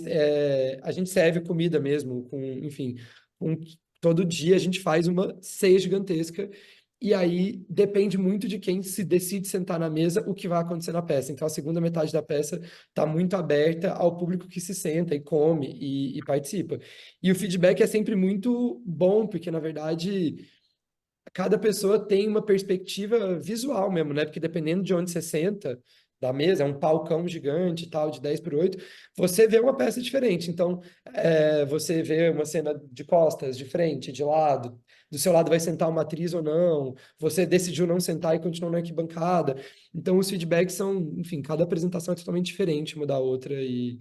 a gente serve comida mesmo, enfim, com todo dia a gente faz uma ceia gigantesca e aí depende muito de quem se decide sentar na mesa, o que vai acontecer na peça. Então a segunda metade da peça está muito aberta ao público que se senta e come e participa. E o feedback é sempre muito bom, porque na verdade cada pessoa tem uma perspectiva visual mesmo, né? Porque dependendo de onde você senta, da mesa, é um palcão gigante e tal, de 10 por 8, você vê uma peça diferente. Então, você vê uma cena de costas, de frente, de lado, do seu lado vai sentar uma atriz ou não, você decidiu não sentar e continuou na arquibancada. Então, os feedbacks são, enfim, cada apresentação é totalmente diferente uma da outra e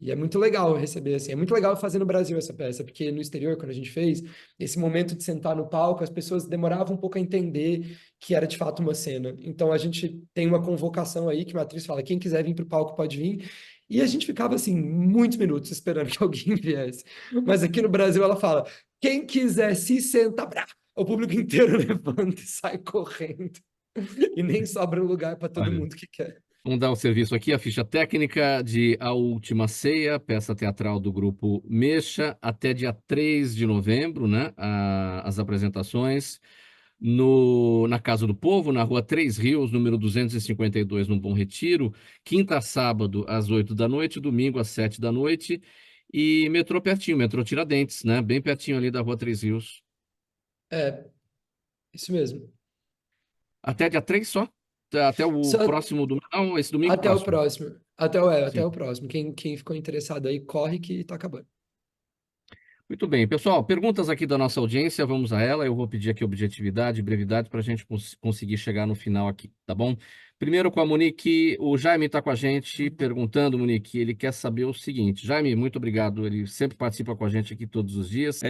é muito legal receber, assim, é muito legal fazer no Brasil essa peça, porque no exterior, quando a gente fez, esse momento de sentar no palco, as pessoas demoravam um pouco a entender que era de fato uma cena. Então a gente tem uma convocação aí que uma atriz fala, quem quiser vir para o palco pode vir, e a gente ficava, assim, muitos minutos esperando que alguém viesse. Mas aqui no Brasil ela fala, quem quiser se sentar, brá, o público inteiro levanta e sai correndo. E nem sobra lugar para todo Olha, mundo que quer. vamos dar o serviço aqui, a ficha técnica de A Última Ceia, peça teatral do grupo Mexa, até dia 3 de novembro, né? As apresentações na Casa do Povo, na Rua Três Rios, número 252, no Bom Retiro, quinta a sábado, às 8 da noite, domingo às 7 da noite, e metrô pertinho, metrô Tiradentes, né? Bem pertinho ali da Rua Três Rios. É, isso mesmo. Até dia 3 só? Até o Só próximo domingo? Não, esse domingo Até o próximo. próximo. Até Sim. o próximo. Quem ficou interessado aí, corre que tá acabando. Muito bem, pessoal. Perguntas aqui da nossa audiência, vamos a ela. Eu vou pedir aqui objetividade e brevidade para a gente conseguir chegar no final aqui, tá bom? Primeiro com a Monique, o Jaime está com a gente perguntando, Monique, ele quer saber o seguinte. Jaime, muito obrigado, ele sempre participa com a gente aqui todos os dias.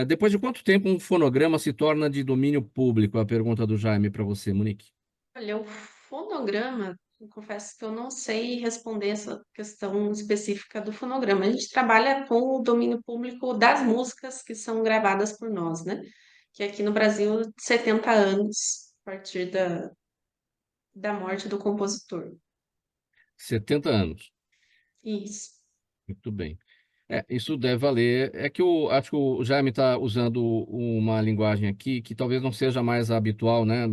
Depois de quanto tempo um fonograma se torna de domínio público? A pergunta do Jaime para você, Monique. Olha, o fonograma, eu confesso que eu não sei responder essa questão específica do fonograma. A gente trabalha com o domínio público das músicas que são gravadas por nós, né? Que aqui no Brasil, 70 anos, a partir da morte do compositor. 70 anos. Isso. Muito bem. Isso deve valer. É que eu acho que o Jaime está usando uma linguagem aqui que talvez não seja mais a habitual, né,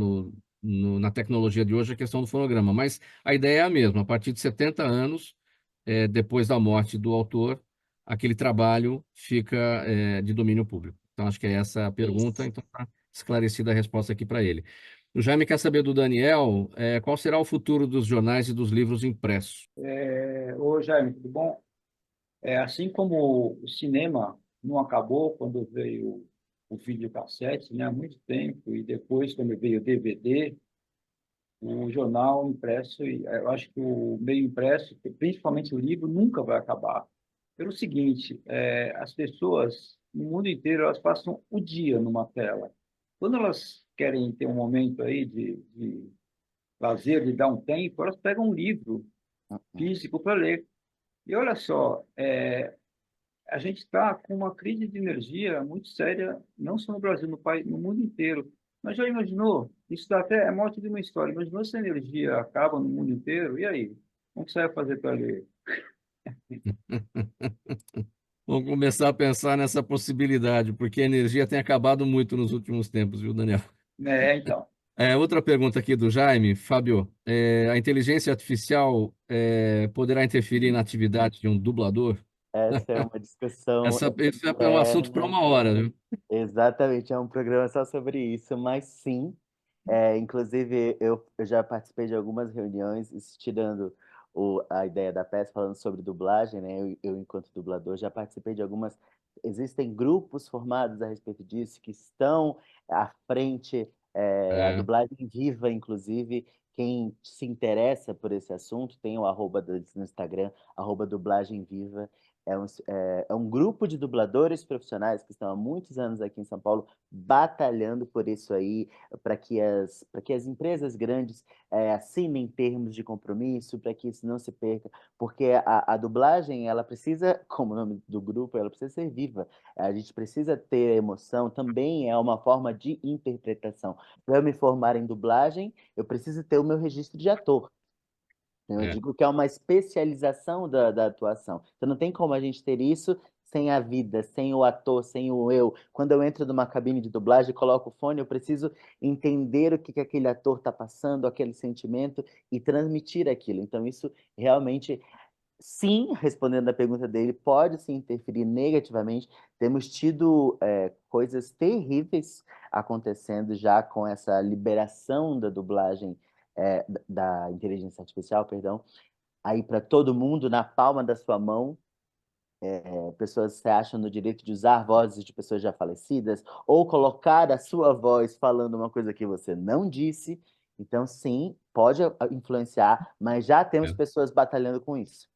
na tecnologia de hoje, a questão do fonograma, mas a ideia é a mesma. A partir de 70 anos, depois da morte do autor, aquele trabalho fica, de domínio público. Então, acho que é essa a pergunta, Isso. então está esclarecida a resposta aqui para ele. O Jaime quer saber do Daniel, qual será o futuro dos jornais e dos livros impressos? Ô, Jaime, tudo bom? Assim como o cinema não acabou quando veio o videocassete, né, há muito tempo, e depois, quando veio o DVD, o jornal impresso, e eu acho que o meio impresso, principalmente o livro, nunca vai acabar. Pelo seguinte, as pessoas no mundo inteiro elas passam o dia numa tela. Quando elas querem ter um momento aí de lazer, de dar um tempo, elas pegam um livro físico para ler. E olha só, a gente está com uma crise de energia muito séria, não só no Brasil, no país, no mundo inteiro. Mas já imaginou? Isso dá até é morte de uma história. Imaginou se a energia acaba no mundo inteiro? E aí? Como que você vai fazer para ler? Vamos começar a pensar nessa possibilidade, porque a energia tem acabado muito nos últimos tempos, viu, Daniel? Então. Outra pergunta aqui do Jaime, Fábio. A inteligência artificial poderá interferir na atividade de um dublador? Essa é uma discussão Esse é um assunto para eterna. uma hora, viu? Exatamente, é um programa só sobre isso, mas sim, inclusive eu já participei de algumas reuniões estirando a ideia da peça, falando sobre dublagem, né? Enquanto dublador, já participei de algumas. Existem grupos formados a respeito disso que estão à frente, a É, dublagem viva, inclusive. Quem se interessa por esse assunto, tem o arroba deles no Instagram, arroba dublagem viva. É um grupo de dubladores profissionais que estão há muitos anos aqui em São Paulo batalhando por isso aí, para que as empresas grandes assinem termos de compromisso, para que isso não se perca, porque a dublagem, ela precisa, como o nome do grupo, ela precisa ser viva. A gente precisa ter emoção, também é uma forma de interpretação. Para eu me formar em dublagem, eu preciso ter o meu registro de ator. Eu é, digo que é uma especialização da atuação. Então não tem como a gente ter isso sem a vida, sem o ator, sem o eu. Quando eu entro numa cabine de dublagem, coloco o fone, eu preciso entender o que aquele ator está passando, aquele sentimento e transmitir aquilo. Então isso realmente, sim, respondendo a pergunta dele, pode sim interferir negativamente. Temos tido coisas terríveis acontecendo já com essa liberação da dublagem, da inteligência artificial, perdão, aí para todo mundo na palma da sua mão. Pessoas se acham no direito de usar vozes de pessoas já falecidas ou colocar a sua voz falando uma coisa que você não disse. Então, sim, pode influenciar, mas já temos é. pessoas batalhando com isso.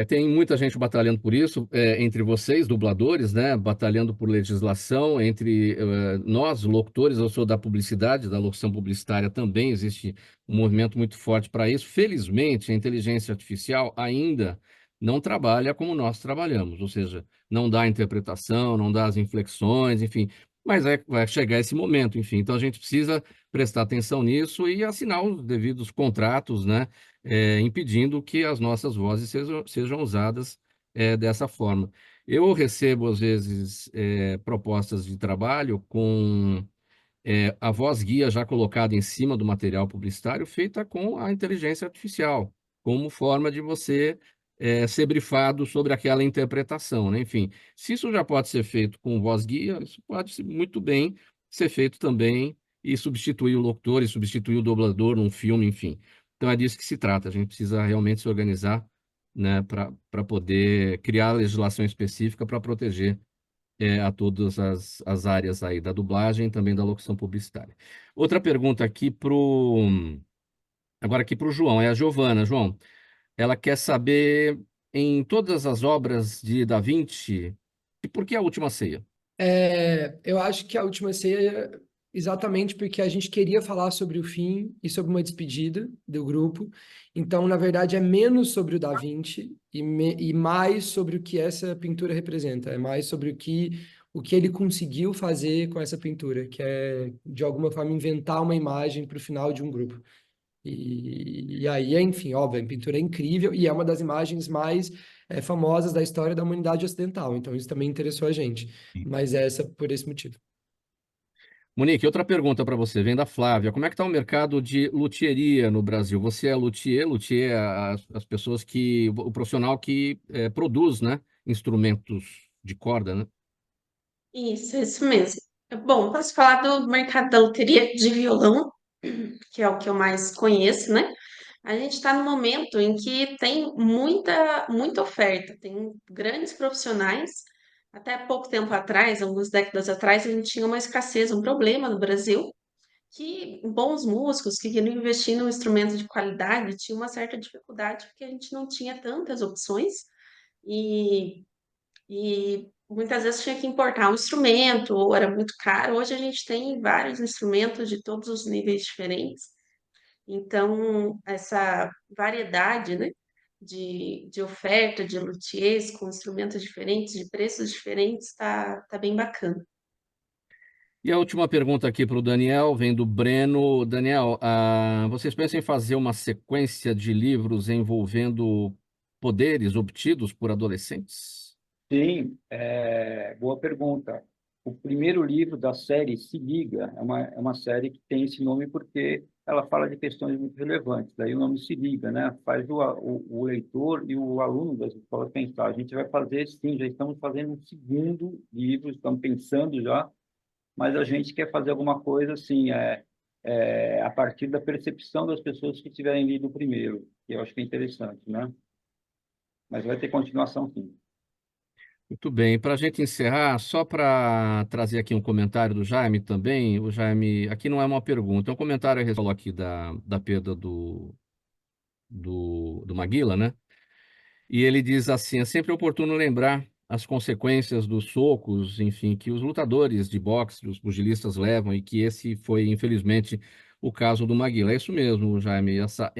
Tem muita gente batalhando por isso, entre vocês, dubladores, né, batalhando por legislação, entre nós, locutores, eu sou da publicidade, da locução publicitária também, existe um movimento muito forte para isso. Felizmente, a inteligência artificial ainda não trabalha como nós trabalhamos, ou seja, não dá a interpretação, não dá as inflexões, enfim, mas vai chegar esse momento, enfim. Então, a gente precisa prestar atenção nisso e assinar os devidos contratos, né, impedindo que as nossas vozes sejam usadas dessa forma. Eu recebo, às vezes, propostas de trabalho com a voz guia já colocada em cima do material publicitário, feita com a inteligência artificial, como forma de você ser brifado sobre aquela interpretação, né? Enfim, se isso já pode ser feito com voz guia, isso pode muito bem ser feito também e substituir o locutor e substituir o dublador num filme, enfim. Então é disso que se trata. A gente precisa realmente se organizar, né, para poder criar legislação específica para proteger a todas as áreas aí da dublagem e também da locução publicitária. Outra pergunta agora aqui para o João, é a Giovana. João, ela quer saber, em todas as obras de Da Vinci, e por que a Última Ceia? Eu acho que a última ceia, exatamente porque a gente queria falar sobre o fim e sobre uma despedida do grupo. Então, na verdade, é menos sobre o Da Vinci e mais sobre o que essa pintura representa. É mais sobre o que ele conseguiu fazer com essa pintura, que é, de alguma forma, inventar uma imagem para o final de um grupo. E aí, enfim, óbvio, a pintura é incrível e é uma das imagens mais famosas da história da humanidade ocidental. Então, isso também interessou a gente. Mas essa por esse motivo. Monique, outra pergunta para você, vem da Flávia. Como é que está o mercado de luthieria no Brasil? Você é luthier? Luthier é as pessoas que... O profissional que produz, né? Instrumentos de corda, né? Isso mesmo. Bom, posso falar do mercado da loteria de violão, que é o que eu mais conheço, né? A gente está num momento em que tem muita oferta, tem grandes profissionais. Até pouco tempo atrás, algumas décadas atrás, a gente tinha uma escassez, um problema no Brasil, que bons músicos que queriam investir num instrumento de qualidade tinham uma certa dificuldade, porque a gente não tinha tantas opções e, e muitas vezes tinha que importar um instrumento, ou era muito caro. Hoje a gente tem vários instrumentos de todos os níveis diferentes. Então, essa variedade, né, de oferta de luthiers com instrumentos diferentes, de preços diferentes, tá bem bacana. E a última pergunta aqui para o Daniel, vem do Breno. Daniel, vocês pensam em fazer uma sequência de livros envolvendo poderes obtidos por adolescentes? Sim, boa pergunta. O primeiro livro da série Se Liga é uma série que tem esse nome porque ela fala de questões muito relevantes. Daí o nome Se Liga, né? Faz o leitor e o aluno das escolas pensar. A gente vai fazer, sim, já estamos fazendo um segundo livro, estamos pensando já, mas a gente quer fazer alguma coisa assim, a partir da percepção das pessoas que tiverem lido o primeiro, que eu acho que é interessante, né? Mas vai ter continuação, sim. Muito bem. Para a gente encerrar, só para trazer aqui um comentário do Jaime também. O Jaime, aqui não é uma pergunta, é um comentário que ele falou aqui da perda do Maguila, né? E ele diz assim: é sempre oportuno lembrar as consequências dos socos, enfim, que os lutadores de boxe, os pugilistas levam, e que esse foi, infelizmente, o caso do Maguila. É isso mesmo, Jaime, essa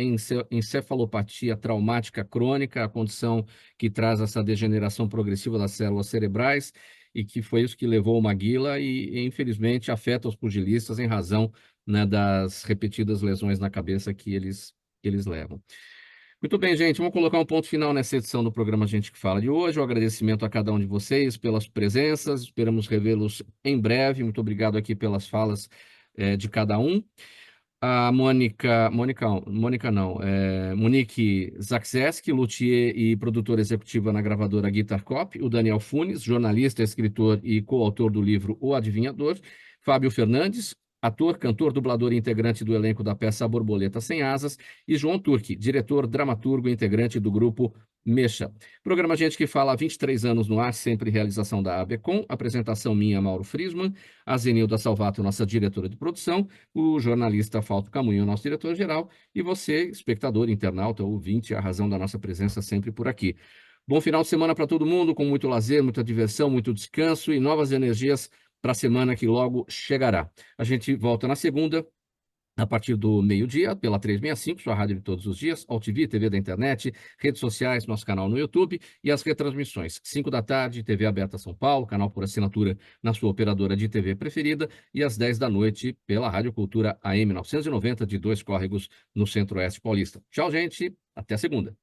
encefalopatia traumática crônica, a condição que traz essa degeneração progressiva das células cerebrais, e que foi isso que levou o Maguila e infelizmente, afeta os pugilistas em razão, né, das repetidas lesões na cabeça que eles levam. Muito bem, gente, vamos colocar um ponto final nessa edição do programa Gente que Fala de hoje. O agradecimento a cada um de vocês pelas presenças, esperamos revê-los em breve. Muito obrigado aqui pelas falas de cada um. A Mônica não, Monique Zakseski, luthier e produtora executiva na gravadora Guitar Cop, o Daniel Funes, jornalista, escritor e coautor do livro O Adivinhador, Fábio Fernandes, ator, cantor, dublador e integrante do elenco da peça A Borboleta Sem Asas, e João Turque, diretor, dramaturgo e integrante do grupo Mexa. Programa Gente que Fala há 23 anos no ar, sempre realização da ABCom, apresentação minha, Mauro Friesman, a Zenilda Salvato, nossa diretora de produção, o jornalista Falto Camunho, nosso diretor-geral, e você, espectador, internauta, ouvinte, a razão da nossa presença sempre por aqui. Bom final de semana para todo mundo, com muito lazer, muita diversão, muito descanso e novas energias para a semana que logo chegará. A gente volta na segunda, a partir do meio-dia, pela 365, sua rádio de todos os dias, AltV, TV da internet, redes sociais, nosso canal no YouTube e as retransmissões. 5 da tarde, TV aberta São Paulo, canal por assinatura na sua operadora de TV preferida, e às 10 da noite, pela Rádio Cultura AM 990, de Dois Córregos, no Centro-Oeste Paulista. Tchau, gente. Até a segunda.